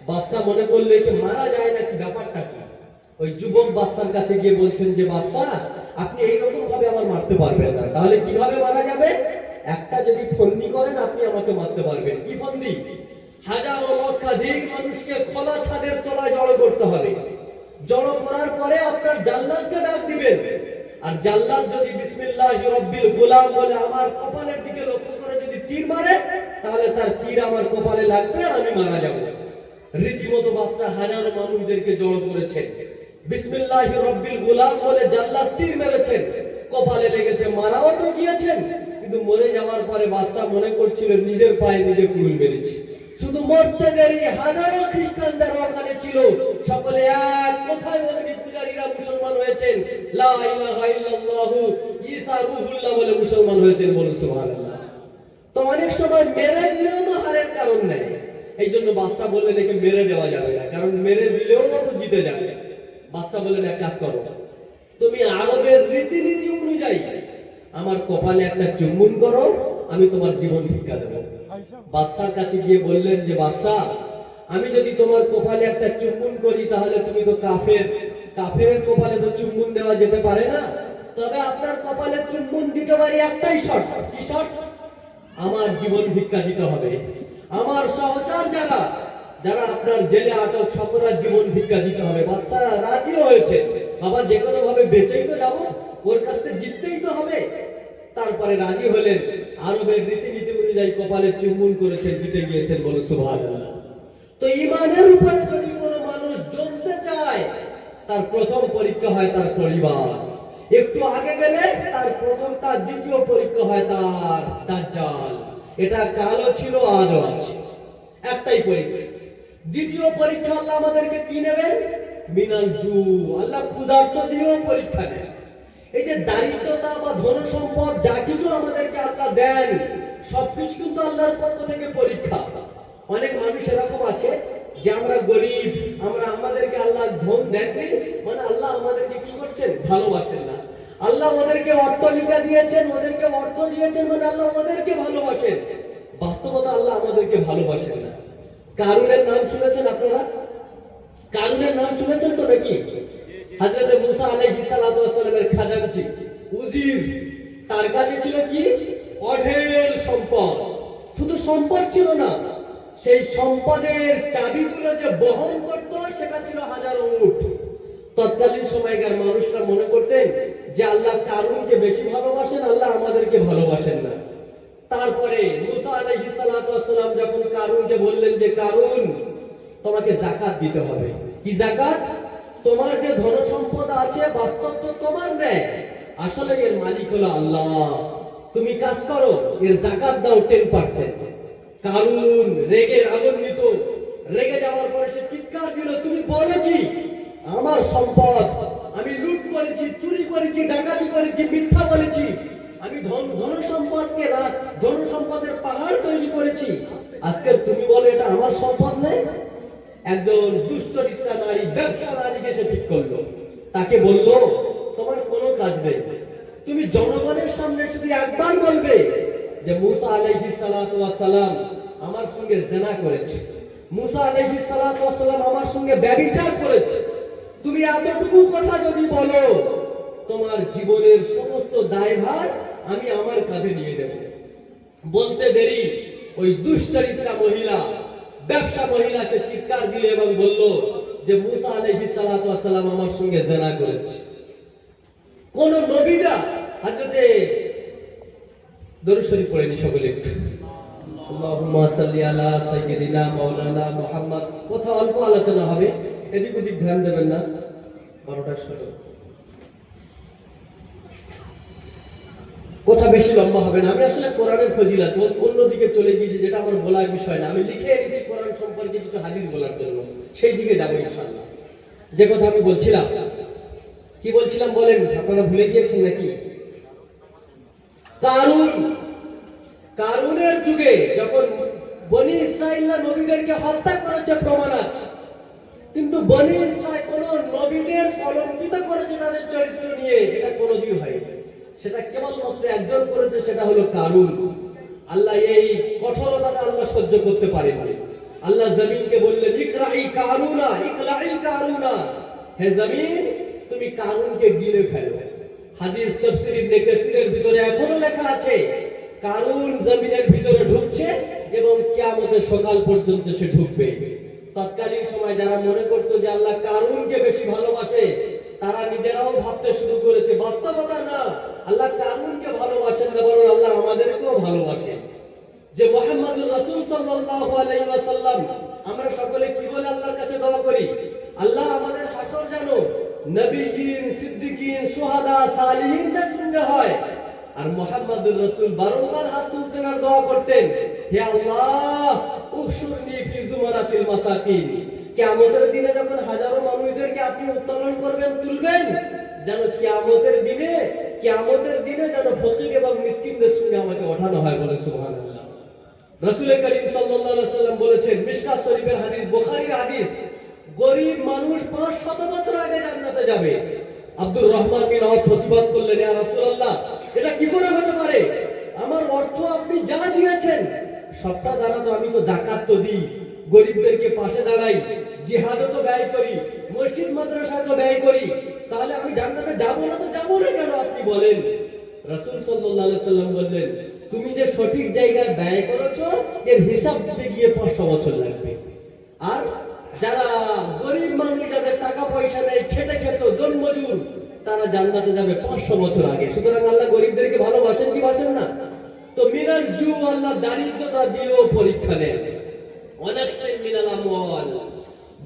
বাদশা মনে করলো, একে মারা যায় না, কি ব্যাপারটা কি? ওই যুবক বাদশার কাছে গিয়ে বলছেন যে, বাদশা, আপনি এইরকম ভাবে আমার মারতে পারবেন না, তাহলে কিভাবে মারা যাবে? একটা যদি ফন্দি করেন, আপনি আমাকে মারতে পারবেন। কি ফন্দি? হাজারো লক্ষাধিক মানুষকে খোলা ছাদের তলায় জড়ো করতে হবে। জড়ো করার পরে আপনার জাল্লাদকে ডাক দিবেন, আর জাল্লাদ যদি বিসমিল্লাহি রাব্বিল গুলাম বলে আমার কপালের দিকে লক্ষ্য করে যদি তীর মারে, তাহলে তার তীর আমার কপালে লাগবে আর আমি মারা যাব। রীতিমতো বাদশা হাজারো মানুষদেরকে জড়ো করেছেন, বিসমিল্লাহি রাব্বিল গুলাম বলে জাল্লাদ তীর মেরেছেন, কপালে লেগেছে, মারাও তো গিয়েছেন, কিন্তু মরে যাওয়ার পরে বাদশা মনে করছিল নিজের পায়ে নিজে কুড়ুল মেরেছে। শুধু মরতে দেরি হাজারো খ্রিস্টান যারা ওখানে ছিল সকলে এক কথায় অগ্নি পূজারীরা মুসলমান হয়েছেন, লা ইলাহা ইল্লাল্লাহু ঈসা রূহুল্লাহ বলে মুসলমান হয়েছেন, বলুন সুবহানাল্লাহ। তো অনেক সময় মেরে দিলেও তো হারের কারণ নেই, এই জন্য বাদশা বললেন একে মেরে দেওয়া যাবে না, কারণ মেরে দিলেও তো জিতে যাবে। বাদশা বললেন এক কাজ করো, তুমি আরবের রীতিনীতি অনুযায়ী আমার কপালে একটা চুম্বন করো, আমি তোমার জীবন ভিক্ষা দেবো। বাদশার কাছে গিয়ে বললেন যে বাদশা, আমি যদি তোমার কপালে একটা চুম্বন করি তাহলে তুমি তো কাফের, কাফেরের কপালে তো চুম্বন দেওয়া যেতে পারে না, তবে আপনার কপালে চুম্বন দিতে পারি একটাই শর্ত। কি শর্ত? আমার জীবন ভিক্ষা দিতে হবে। আমার সহচর যারা যারা আপনার জেলে আটক সকলের জীবন ভিক্ষা দিতে হবে। বাদশা রাজিও হয়েছে, বাবা যে কোনো ভাবে বেঁচেই তো যাবো, ওর কাছ থেকে জিততেই তো হবে। তারপরে রাজি হলেন, আরবের রীতিনীতি অনুযায়ী কপালে চুম্বন করেছেন, জিতে গিয়েছেন, বলো সুবহানাল্লাহ। তো ঈমানের উপরে যদি কোনো মানুষ জমতে চায়, তার প্রথম পরীক্ষা হয় তার পরিবার। একটু আগে গেলে তার প্রথম কাজ, দ্বিতীয় পরীক্ষা হয় তার দাজ্জাল। এটা কালও ছিল, আজও আছে, একটাই পরীক্ষা। দ্বিতীয় পরীক্ষা আল্লাহ আমাদেরকে কি নেবেন? মিনাল জু, আল্লাহ ক্ষুধার্ত দিয়েও পরীক্ষা নেন। এই যে দারিদ্রতা বা ধন সম্পদ যা কিছু আমাদেরকে আল্লাহ দেন, সবকিছু কিন্তু আল্লাহর পক্ষ থেকে পরীক্ষা। অনেক মানুষ এরকম আছে যে আমরা গরিব, আমাদেরকে আল্লাহ ধন দেননি, মানে আল্লাহ আমাদেরকে কি করছেন? ভালোবাসেন না। আল্লাহ ওদেরকে অট্টালিকা দিয়েছেন, ওদেরকে অর্থ দিয়েছেন, মানে আল্লাহ ওদেরকে ভালোবাসেন। বাস্তবতা আল্লাহ আমাদেরকে ভালোবাসেন না। কারুনের নাম শুনেছেন আপনারা? কারুনের নাম শুনেছেন তো নাকি? হযরত মুসা আলাইহিস সালাতু ওয়াস সালামের খাজানচি উজির, তার কাছে ছিল কি? অঢেল সম্পদ। শুধু সম্পদ ছিল না, সেই সম্পদের চাবিগুলো যে বহন করত সেটা ছিল হাজারো উট। তৎকালীন সময়কার মানুষরা মনে করতেন যে আল্লাহ কারুনকে বেশি ভালোবাসেন, আল্লাহ আমাদেরকে ভালোবাসেন না। তারপরে মুসা আলাইহিস সালাতু ওয়াস সালাম যখন কারুনকে বললেন যে কারুন, তোমাকে যাকাত দিতে হবে। কি যাকাত? তোমার যে ধন সম্পদ আছে বাস্তব তো তোমার নেই, আসলে এর মালিক হলো আল্লাহ। তুমি কাজ করো, এর যাকাত দাও 10%। কারুন রেগে রাগান্বিত, রেগে যাওয়ার পরে সে চিৎকার দিল, তুমি বলো কি? আমার সম্পদ আমি লুট করেছি, চুরি করেছি, ডাকাতি করেছি, মিথ্যা বলেছি, আমি ধন সম্পদের পাহাড় তৈরি করেছি, আজকে তুমি বলে এটা আমার সম্পদ নেই? একজন দুশ্চরিত্রা নারী, ব্যবসা নারীকে সে ঠিক করলো, তাকে বলল তোমার কোনো কাজ নেই, তুমি জনগণের সামনে শুধু একবার বলবে যে মুসা আলাইহিস সালাতু ওয়াস সালাম আমার সঙ্গে জিনা করেছে, মুসা আলাইহিস সালাতু ওয়াস সালাম আমার সঙ্গে ব্যভিচার করেছে। তুমি এতটুকু কথা যদি বলো, তোমার জীবনের সমস্ত দায়ভার আমি আমার কাঁধে নিয়ে নেব। বলতে দেরি ওই দুশ্চরিত্রা মহিলা, ব্যবসা মহিলা সে চিৎকার দিল এবং বলল যে মুসা আলাইহিস সালাতু ওয়াস সালাম আমার সঙ্গে জিনা করেছে। কোন নবীরা হযরতে দরুদ শরীফ পড়েনি সকলে একটু, আল্লাহুম্মা সাল্লি আলা সাইয়্যিদিনা মাওলানা মুহাম্মদ। কথা অল্প আলোচনা হবে, এদিক ওদিক ধ্যান দেবেন না। 12টা 16 কথা বেশি লম্বা হবে না। আমি আসলে কোরআনের ফজিলত অন্যদিকে চলে গিয়েছি, যেটা আমার বলার বিষয় না। আমি লিখে এনেছি কোরআন সম্পর্কে কিছু হাদিস বলার জন্য, সেই দিকে যাবো ইনশাআল্লাহ। যে কথা আমি বলছিলাম, কি বলছিলাম বলেন? আপনারা ভুলে গিয়েছেন নাকি? কারুনের যুগে যখন বনি ইসরাঈলরা নবীদেরকে হত্যা করেছে প্রমাণ আছে, কিন্তু বনি ইসরাঈল কোন নবীদের কলঙ্কিত করেছে তাদের চরিত্র নিয়ে, এটা কোনোদিন হয়নি। সেটা কেবলমাত্র একজন করেছে, সেটা হলো কারুন। আল্লাহ এই কঠোরতাটা আল্লাহ সহ্য করতে পারেননি। আল্লাহ জমিনকে বললেন ইকরাই কারুনা, ইকলাই কারুনা, হে জমিন তুমি কারুনকে গিলে ফেলো। হাদিস তাফসীর ইবনে কাসিরের ভিতরে এখনো লেখা আছে কারুন জমিনের ভিতরে ঢুকছে এবং কিয়ামতের সকাল পর্যন্ত সে ঢুকবে। তৎকালীন সময় যারা মনে করত যে আল্লাহ কারুনকে বেশি ভালোবাসে, তারা নিজেরাও ভাবতে শুরু করেছে বাস্তবতা না, আল্লাহ কারুনকে ভালোবাসেন না, বরং আল্লাহ আমাদেরকেও ভালোবাসেন। যে মুহাম্মদুর রাসূল সাল্লাল্লাহু আলাইহি ওয়াসাল্লাম, আমরা সকলে কি বলে আল্লাহর কাছে দোয়া করি? আল্লাহ আমাদের হাসর যেন নবীয়িন, সিদ্দিকিন, শুহাদা, সালিহিনদের সঙ্গে হয়। আর মুহাম্মদুর রাসূল বারংবার হাত তুলতেন আর দোয়া করতেন, হে আল্লাহ উহশুরনি ফি জুমারাতিল মাসাকিন। কিয়ামতের দিনে যখন হাজারো মানুষদেরকে আপনি উত্তোলন করবেন, তুলবেন, যেন কিয়ামতের দিনে যেন ফকির এবং মিসকিনদের সঙ্গে আমাকে ওঠানো হয়। বলে সুবহানাল্লাহ। রাসূল করিম সাল্লাল্লাহু আলাইহি ওয়াসাল্লাম বলেছেন, মিশকাত শরীফের হাদিস, বুখারীর হাদিস, গরীব মানুষ 500 বছর আগে জান্নাতে যাবে। আব্দুর রহমান বিন আওফ প্রতিবাদ করলেন, ইয়া রাসূলুল্লাহ, এটা কি করে হতে পারে? আমার অর্থ আপনি যা দিয়েছেন সবটা দ্বারা তো আমি তো যাকাত তো দিই, গরীবদেরকে পাশে দাঁড়াই, জিহাদে তো ব্যয় করি, মসজিদ মাদ্রাসায় তো ব্যয় করি, তাহলে আমি জান্নাতে যাব না তো যাব না কেন আপনি বলেন? রাসূল সাল্লাল্লাহু আলাইহি ওয়াসাল্লাম বললেন, তুমি যে সঠিক জায়গায় ব্যয় করেছো এর হিসাব দিতে গিয়ে 500 বছর লাগবে। আর যারা গরীব মানুষ, যাদের টাকা পয়সা নেই, খেটে খেত জন্মজুর, তারা জান্নাতে যাবে 500 বছর আগে। সুতরাং আল্লাহ গরীবদেরকে ভালোবাসেন কি বাসেন না? তো মিনাল জু, আল্লাহ দারিদ্রতা দিয়েও পরীক্ষা নেন। অনেক মিনাল আমওয়াল,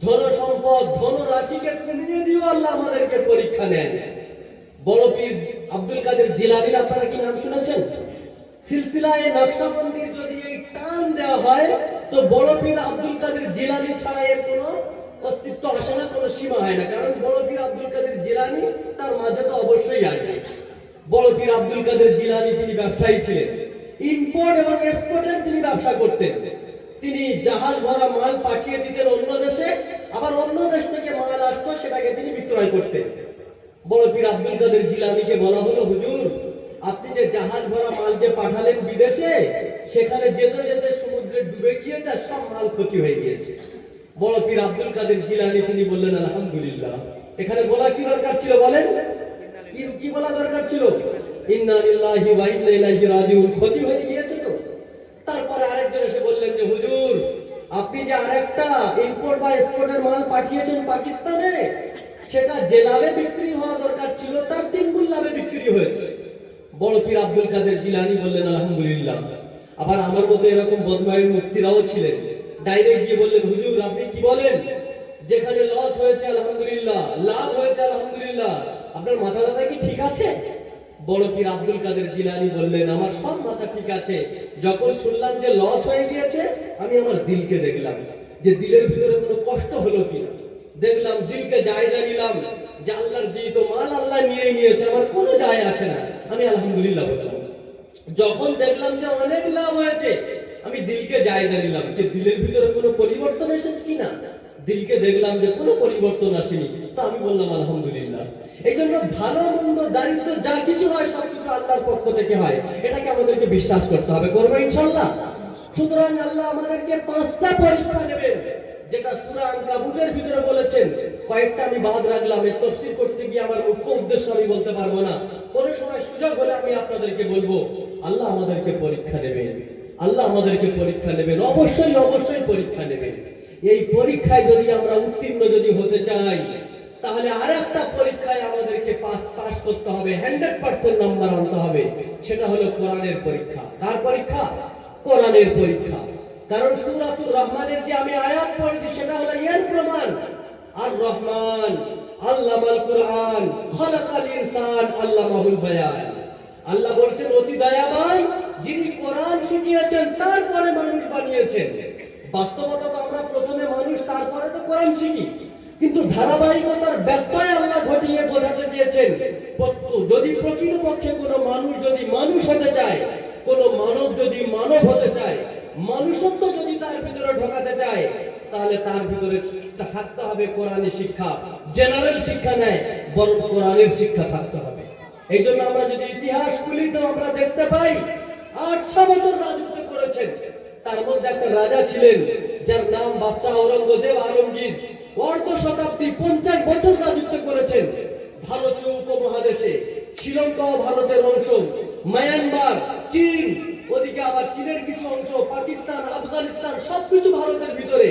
ধন সম্পদ, ধন রাশিকে কমিয়ে দিয়েও আল্লাহ আমাদেরকে পরীক্ষা নেন। বড় পীর আব্দুল কাদের জিলানীর আপনারা কি নাম শুনেছেন? সিলসিলায়ে নকশবন্দির যদি এই টান দেওয়া হয় তো বড় পীর আব্দুল কাদের জিলানী ছাড়া এর কোনো অস্তিত্ব আসে না, কোনো সীমা হয় না। কারণ বড় পীর আব্দুল কাদের জিলানী, তার মাঝে তো অবশ্যই আসবে। বড় পীর আব্দুল কাদের জিলানী তিনি ব্যবসায়ী ছিলেন, ইম্পোর্ট এবং এক্সপোর্টের তিনি ব্যবসা করতেন। তিনি জাহাজ ভরা মাল পাঠিয়ে দিতেন অন্য দেশে, আবার অন্য দেশ থেকে মাল আসতো, সেটাকে তিনি বিক্রয় করতেন। বড় পীর আব্দুল কাদের জিলানীকে বলা হলো, হুজুর, আপনি যে জাহাজ ভরা মাল যে পাঠালেন বিদেশে, সেখানে যেতে যেতে সমুদ্রে ডুবে গিয়ে তার সব মাল ক্ষতি হয়ে গিয়েছে। বড় পীর আব্দুল কাদের জিলানী তিনি বললেন, আলহামদুলিল্লাহ। এখানে বলা কি দরকার ছিল বলেন? কি বলা দরকার ছিল? ইন্না লিল্লাহি ওয়া ইন্না ইলাইহি রাজিউন। ক্ষতি হয়ে গিয়েছে তো। তারপরে আরেকজন এসে বললেন যে, হুজুর, আপনি যে আরেকটা ইম্পোর্ট বা এক্সপোর্টের মাল পাঠিয়েছেন পাকিস্তানে, সেটা যে লাভে বিক্রি হওয়া দরকার ছিল তার 3 গুণ লাভে বিক্রি হয়েছে। বড় পীর আব্দুল কাদের জিলানী বললেন, আলহামদুলিল্লাহ। আবার আমার মতো এরকম বদমাইশ মুক্তিরাও ছিলেন, ডাইরেক্ট গিয়ে বললেন, হুজুর, আপনি কি বলেন? যেখানে লস হয়েছে আলহামদুলিল্লাহ, লাভ হয়েছে আলহামদুলিল্লাহ, আপনার মাথাটা কি ঠিক আছে? বড় পীর আব্দুল কাদের জিলানী বললেন, আমার সব মাথা ঠিক আছে। যখন শুনলাম যে লস হয়ে গিয়েছে, আমি আমার দিলকে দেখলাম যে দিলের ভিতরে কোনো কষ্ট হলো কিনা। দেখলাম, দিলকে জায়গা নিলাম যে আল্লাহর দিত মাল আল্লাহ নিয়ে নিয়েছে, আমার কোনো যায় আসে না, আমি আলহামদুলিল্লাহ বললাম। যখন দেখলাম যে অনেক লাভ হয়েছে, আমি দিলকে জায়গা নিলাম যে দিলের ভিতরে কোনো পরিবর্তন এসেছে কিনা। দিলকে দেখলাম যে কোনো পরিবর্তন আসেনি, তো আমি বললাম আলহামদুলিল্লাহ। এই জন্য ভালো মন্দ দারিদ্র যা কিছু হয় সবকিছু আল্লাহর পক্ষ থেকে হয়, এটাকে আমাদেরকে বিশ্বাস করতে হবে। করবো ইনশাআল্লাহ। সুতরাং আল্লাহ আমাদেরকে 5টা পরীক্ষা নেবেন, যেটা সূরা আনকাবুতের ভিতরে বলেছেন। কয়েকটা আমি বাদ রাখলাম, এর তাফসীর করতে গিয়ে আমার মুখ্য উদ্দেশ্য আমি বলতে পারবো না, কোনো সময় সুযোগ হলে আমি আপনাদেরকে বলবো। আল্লাহ আমাদেরকে পরীক্ষা নেবেন, আল্লাহ আমাদেরকে পরীক্ষা নেবেন, অবশ্যই অবশ্যই পরীক্ষা নেবেন। এই পরীক্ষায় যদি আমরা উত্তীর্ণ যদি হতে চাই, তাহলে আরেকটা পরীক্ষায় আমাদেরকে পাস করতে হবে, 100% নাম্বার আনতে হবে। সেটা হলো কোরআনের পরীক্ষা। কার পরীক্ষা? কোরআনের পরীক্ষা। কারণ সূরাতুর রহমানের যে আমি আয়াত পড়েছি, সেটা হলো এর প্রমাণ। আর রহমান আল্লামাল কুরআন, খালাকাল ইনসান আল্লামাহুল বায়ান। আল্লাহ বলছেন, অতি দয়াবান, যিনি কোরআন শিখিয়েছেন তারপরে মানুষ বানিয়েছেন। বাস্তবতা তো আমরা প্রথমে মানুষ, তারপরে তো কোরআন শিখি, কিন্তু ধারাবাহিকতার ব্যত্যয় আল্লাহ ঘটিয়ে বোঝাতে চেয়েছেন, যদি প্রকৃতপক্ষে কোনো মানুষ যদি মানুষ হতে চায়, কোনো মানব যদি মানব হতে চায়, মানুষত্ব যদি তার ভিতরে ঢোকাতে চায়, তাহলে তার ভিতরে থাকতে হবে কোরআনের শিক্ষা। জেনারেল শিক্ষা নেয়, বরং কোরআনের শিক্ষা থাকতে হবে। এই জন্য আমরা যদি ইতিহাস খুলি তো আমরা দেখতে পাই 800 বছর রাজত্ব করেছেন। তার মধ্যে একটা রাজা ছিলেন যার নাম বাদশাহ ঔরঙ্গজেব আলমগীর। অর্ধ শতাব্দী 50 বছর রাজত্ব করেছেন ভারতীয় উপমহাদেশে। শ্রীলঙ্কা ভারতের অংশ, মায়ানমার, চীন, ওদিকে আবার চীনের কিছু অংশ, পাকিস্তান, আফগানিস্তান সবকিছু ভারতের ভিতরে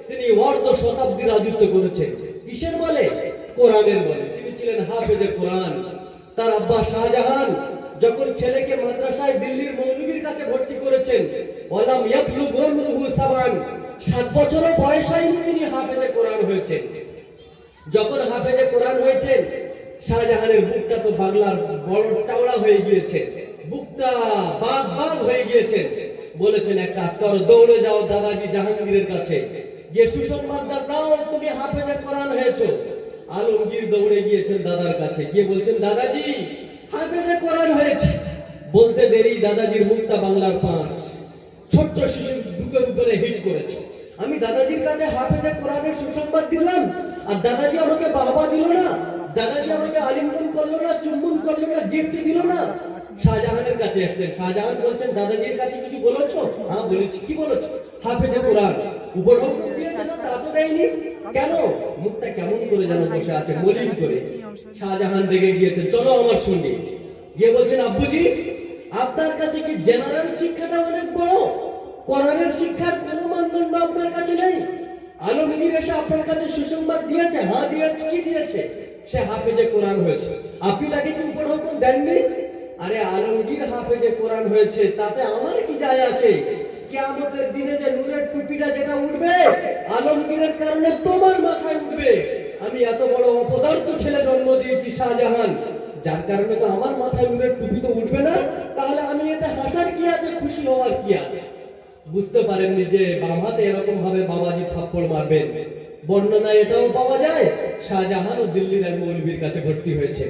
তিনি অর্ধ শতাব্দী রাজত্ব করেছেন। কিসের বলে? কোরআনের বলে। তিনি ছিলেন হাফেজে কোরআন। তার আব্বা শাহজাহান যখন ছেলেকে মাদ্রাসায় দিল্লির মৌলভীর কাছে ভর্তি করেছেন, ওয়ালাম ইয়াবলুগ উমরুহু সাবান, 7 বছরও বয়স হয়নি তিনি হাফেজে কোরআন হয়েছেন। যখন হাফেজে কোরআন হয়েছেন, শাহজাহানের বুকটা তো বাংলার বড় চাওড়া হয়ে গিয়েছে, বুকটা বাগ বাগ হয়ে গিয়েছে। বলেছেন এক কাজ করো, দৌড়ে যাও দাদাজি জাহাঙ্গীরের কাছে, গিয়ে সুসংবাদ দাও তুমি হাফেজে কোরআন হয়েছো। আলমগীর দৌড়ে গিয়েছেন দাদার কাছে, গিয়ে বলছেন দাদাজি হাফেজে কোরআন হয়েছে। বলতে দেরি দাদাজির মুখটা বাংলার 5, ছোট্ট শিশুর বুকের উপরে হিট করেছে। আমি দাদাজির কাছে হাফেজে কোরআনের সুসংবাদ দিলাম, আর দাদাজি আমাকে বাহবা দিল না, দাদাজি আমাকে আলিঙ্গন করলো না, চুম্বন করলো না, গিফট দিল না। শাহজাহানের কাছে আসলেন। শাহজাহান বলছেন দাদাজির কাছে কিছু বলেছো? হ্যাঁ বলেছি। কি বলেছো? হাফেজে কোরআন। উপঢৌকন দিয়েছে না? তা তো দেয়নি। কেন? মুখটা কেমন করে যেন বসে আছে, মলিন করে। শাহজাহান রেগে গিয়েছেন, চলো আমার সঙ্গে। গিয়ে বলছেন আব্বুজি আপনার কাছে কি জেনারেল শিক্ষাটা অনেক বড়? কোরআনের শিক্ষার কোনো মানদণ্ড আপনার কাছে নেই? আলমগীর এসে আপনার কাছে সুসংবাদ দিয়েছে? হ্যাঁ দিয়েছে। কি দিয়েছে? সে হাফেজে কোরআন হয়েছে। আপনি তাকে কি উপঢৌকন দেননি? আরে আলমগীর হাফেজে কোরআন হয়েছে, তাতে আমার কি যায় আসে? কিয়ামতের দিনে যে নূরের টুপিটা যেটা উঠবে, আলমগীরের কারণে তোমার মাথায় উঠবে। আমি এত বড় অপদার্থ ছেলে জন্ম দিয়েছি শাহজাহান, যার কারণে তো আমার মাথায় নূরের টুপি তো উঠবে না। তাহলে আমি এতে হাসার কি আছে, খুশি হওয়ার কি আছে? বুঝতে পারেননি যে বাম হাতে এরকম ভাবে বাবাজি থাপ্পড় মারবেন। বর্ণনায় এটাও পাওয়া যায় শাহজাহান ও দিল্লির এক মৌলভীর কাছে ভর্তি হয়েছে।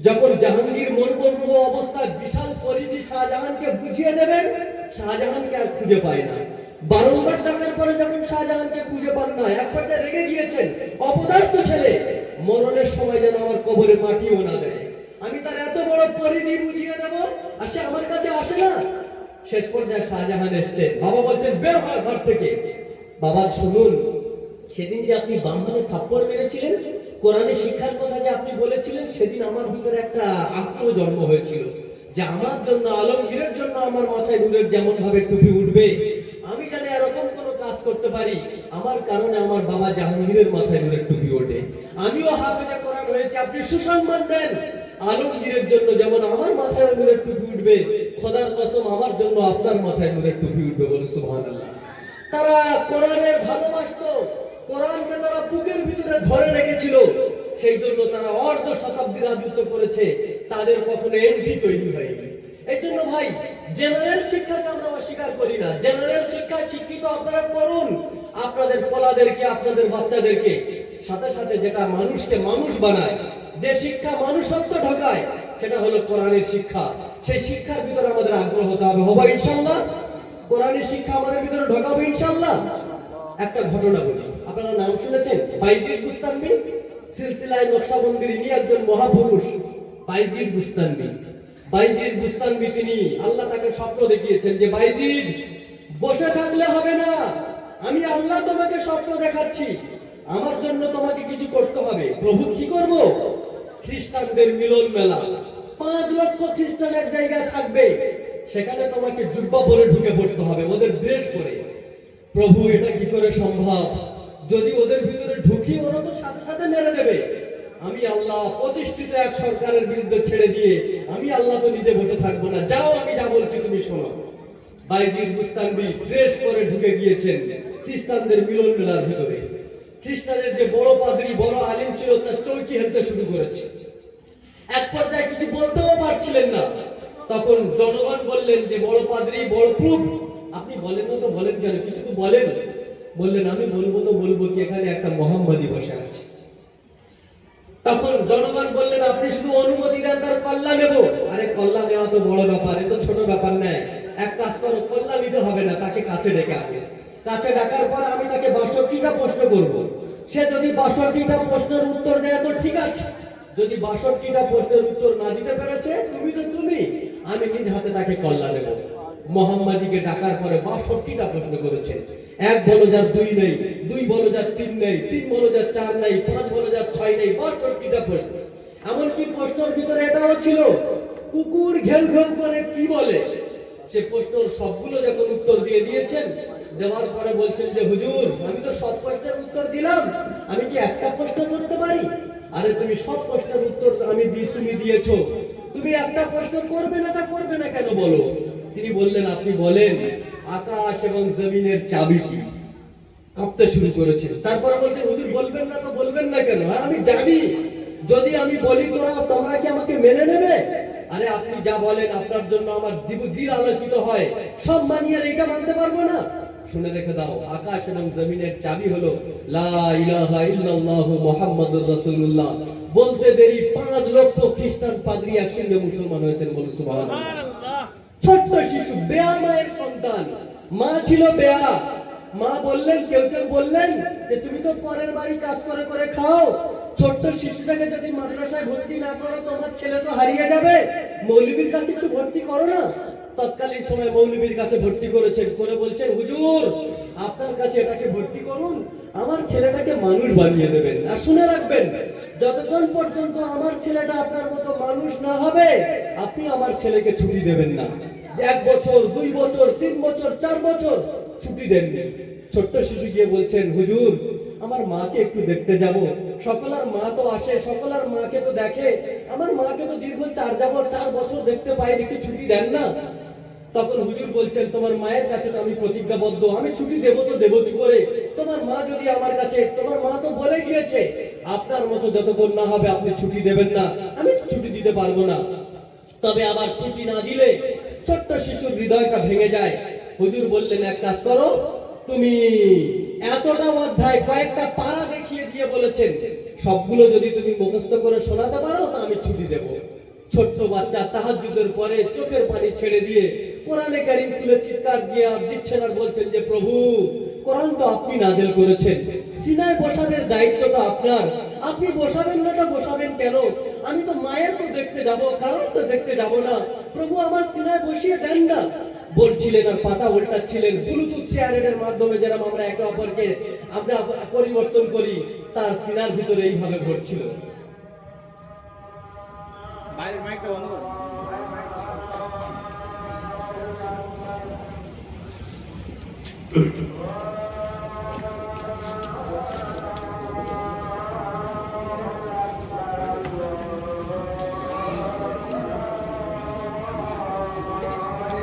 যখন জাহাঙ্গীর মনমর্ম অবস্থায় বিশাল পরিধি শাহজাহানকে বুঝিয়ে দেবেন, শাহজাহানকে আর খুঁজে পায় না। বারংবার ডাকার পরে যখন শাহজাহানকে খুঁজে পান না, এক পর্যায়ে রেগে গিয়েছেন, অপদার্থ ছেলে, মরণের সময় যেন আমার কবরে মাটিও না দেয়। আমি তার এত বড় পরিধি বুঝিয়ে দেব, আর সে আমার কাছে আসে না। শেষ পর্যায়ে শাহজাহান এসছে। বাবা বলছেন বের হয় ঘর থেকে। বাবা শুনুন, সেদিন যে আপনি বাম হাতে থাপ্পড় মেরেছিলেন, কোরআনের শিক্ষার কথা যে আপনি বলেছিলেন, সেদিন আমার ভিতরে একটা আগ্রহ জন্ম হয়েছিল যে আমার জন্য, আলমগীরের জন্য আমার মাথায় নূরের যেমন ভাবে টুপি উঠবে, আমি জানি এরকম কোন কাজ করতে পারি, আমার কারণে আমার বাবা জাহাঙ্গীরের মাথায় নূরের টুপি ওঠে। আমিও হাফেজে কোরআন হয়েছে, আপনি সুসংবাদ দেন আলমগীরের জন্য যেমন আমার মাথায় নূরের টুপি উঠবে, খোদার কসম আমার জন্য আপনার মাথায় নূরের টুপি উঠবে। বলে সুবহানাল্লাহ। তারা কোরআনের ভালোবাসতো, কোরআনকে তারা বুকের ভিতরে ধরে রেখেছিল, সেই জন্য তারা অর্ধ শতাব্দী রাজত্ব করেছে, তাদের কখনো এমপি তৈরি হয়নি। এই জন্য ভাই, জেনারেল শিক্ষাকে আমরা অস্বীকার করি না। জেনারেল শিক্ষায় শিক্ষিত আপনারা করুন আপনাদের পোলাদেরকে, আপনাদের বাচ্চাদেরকে। সাথে সাথে যেটা মানুষকে মানুষ বানায়, যে শিক্ষা মানুষত্ব ঢোকায়, সেটা হলো কোরআনের শিক্ষা। সেই শিক্ষার ভিতরে আমাদের আগ্রহ হতে হবে। হবো ইনশাআল্লাহ? কোরআনের শিক্ষা আমাদের ভিতরে ঢোকাবো ইনশাআল্লাহ। একটা ঘটনা বলি, আপনারা নাম শুনেছেন বাইজিদ বুস্তামি? সিলসিলায় নকশবন্দির ইনি একজন মহাপুরুষ, বাইজিদ বুস্তামি। বাইজিদ বুস্তামি তিনি, আল্লাহ তাকে স্বপ্ন দেখিয়েছেন যে বাইজিদ বসে থাকলে হবে না, আমি আল্লাহ তোমাকে স্বপ্ন দেখাচ্ছি, আমার জন্য তোমাকে কিছু করতে হবে। প্রভু কি করব? খ্রিস্টানদের মিলন মেলা, 5 লক্ষ খ্রিস্টান এক জায়গায় থাকবে, সেখানে তোমাকে জুব্বা পরে ঢুকে পড়তে হবে, ওদের ড্রেস পরে। প্রভু এটা কি করে সম্ভব? যদি ওদের ভিতরে ঢুকি, ওরা তো সাথে সাথে মেরে দেবে। আমি আল্লাহ প্রতিষ্ঠিত এক সরকারের বিরুদ্ধে ছেড়ে দিয়ে আমি আল্লাহ তো নিজে বসে থাকবো না, যাও আমি যা বলছি তুমি শোনো। বাইজিদ বুস্তামি ড্রেস পরে ঢুকে গিয়েছেন খ্রিস্টানদের মিলন মেলার ভিতরে। খ্রিস্টানের যে বড় পাদ্রী, বড় আলিম ছিল, তার চৌকি হেলতে শুরু করেছে। এক পর্যায়ে কিছু বলতেও পারছিলেন না। তখন জনগণ বললেন যে বড় পাদ্রী, বড় প্রুফ, আপনি বলেন না তো বলেন কেন, কিছু তো বলেন। বললেন আমি বলবো তো বলবো কি, এখানে একটা মোহাম্মদী বসে আছে। তখন জনগণ বললেন আপনি শুধু অনুমতি দেন, তার কল্লা নেব। আরে কল্লা নেওয়া তো বড় ব্যাপার, এ তো ছোট ব্যাপার নয়। এক কাজ করো, কল্লা নিতে হবে না, তাকে কাছে ডেকে আগে। কাছে ডাকার পর আমি তাকে 62টা প্রশ্ন করব। সে যদি 62টা প্রশ্নের উত্তর দেয় তো ঠিক আছে, যদি 62টা প্রশ্নের উত্তর না দিতে পেরেছে, তুমি তো তুমি, আমি নিজ হাতে তাকে কল্লা নেব। মোহাম্মদীকে ডাকার পরে 62টা প্রশ্ন করেছেন। 1 বলো যার 2 নেই, 2 বলো যার 3 নেই, 3 বলো যার 4 নেই, 5 বলো যার 6 নেই, 62টা প্রশ্ন। এমনকি প্রশ্নের ভিতরে এটাও ছিল কুকুর ঘেউ ঘেউ করে কি বলে। সে প্রশ্নের সবগুলো যখন উত্তর দিয়ে দিয়েছেন, দেওয়ার পরে বলছেন যে হুজুর, আমি তো সব প্রশ্নের উত্তর দিলাম, আমি কি একটা প্রশ্ন করতে পারি? আরে তুমি সব প্রশ্নের উত্তর তুমি দিয়েছো, তুমি একটা প্রশ্ন করবে না, তা করবে না কেন বলো? তিনি বললেন, আপনি বলেন আকাশ এবং জমিনের চাবি কি? কাঁপতে শুরু করেছেন। তারপরে বলছেন, হুজুর বলবেন না, তো বলবেন না কেন? আমি জানি যদি আমি বলি তোমরা কি আমাকে মেনে নেবে? আরে আপনি যা বলেন আপনার জন্য আমার দিল আলোকিত হয়, সব মানিয়ে এটা মানতে পারবো না। শুনে রেখে দাও, আকাশ এবং জমিনের চাবি হলো লা ইলাহা ইল্লাল্লাহ মুহাম্মাদুর রাসূলুল্লাহ। বলতে দেরি 5 লক্ষ খ্রিস্টান পাদ্রী একসঙ্গে মুসলমান হয়েছেন, বলে সুবহানাল্লাহ। ছোট্ট শিশু, বেয়া মায়ের সন্তান, মা ছিল বেয়া। মা বললেন, কেউ কেউ বললেন যে তুমি তো পরের বাড়ি কাজ করে করে খাও, ছোট্ট শিশুটাকে যদি মাদ্রাসায় ভর্তি না করো তোমার ছেলে তো হারিয়ে যাবে, মৌলবীর কাছে একটু ভর্তি করো না। তৎকালীন সময় মৌলবীর কাছে ভর্তি করেছেন, করে বলছেন, হুজুর আপনার কাছে এটাকে ভর্তি করুন, আমার ছেলেটাকে মানুষ বানিয়ে দেবেন। আর শুনে রাখবেন, যতক্ষণ পর্যন্ত আমার ছেলেটা আপনার মতো মানুষ না হবে, আপনি আমার ছেলেকে ছুটি দেবেন না। 1 বছর, 2 বছর, 3 বছর, 4 বছর ছুটি দেননি। ছোট্ট শিশু গিয়ে বলছেন, হুজুর আমার মাকে একটু দেখতে যাব। সকলের মা তো আসে, সকলের মাকে তো দেখে, আমার মাকে তো দীর্ঘ 4 বছর দেখতে পাইনি, একটু ছুটি দেন না। তখন হুজুর বলছেন, তোমার মায়ের কাছে তো আমি প্রতিজ্ঞাবদ্ধ, আমি ছুটি দেব তো দেব কি করে? তোমার মা যদি আমার কাছে, তোমার মা তো বলে গিয়েছে আপনার মতো যতক্ষণ না হবে আপনি ছুটি দেবেন না, আমি তো ছুটি দিতে পারবো না। তবে আবার ছুটি না দিলে ছোট্ট শিশুর হৃদয়টা ভেঙে যায়। হুজুর বললেন, এক কাজ করো, তুমি এতটা অধ্যায় কয়েকটা পারা দেখিয়ে দিয়ে বলেছেন, সবগুলো যদি তুমি মুখস্থ করে শোনাতে পারো তা আমি ছুটি দেব। ছোট্ট বাচ্চা তাহাজ্জুদের পরে চোখের পানি ছেড়ে দিয়ে কোরআনে কারীম খুলে চিৎকার দিয়ে দিচ্ছেন আর বলছেন যে প্রভু, কোরআন তো আপনি নাযিল করেছেন, সিনায় বসাবের দায়িত্ব তো আপনার, আপনি বসাবেন না, তা বসাবেন কেন? আমি তো মায়ের তো দেখতে যাব, কারণ তো দেখতে যাব না, প্রভু আমার সিনায় বসিয়ে দেন না। বলছিলেন আর পাতা উল্টাচ্ছিলেন। ব্লুটুথ শেয়ারের মাধ্যমে যেরকম আমরা একে অপরকে আমরা পরিবর্তন করি, তার সিনার ভিতরে এইভাবে ঘটছিল। বাইরের মাইকটা বন্ধ করুন।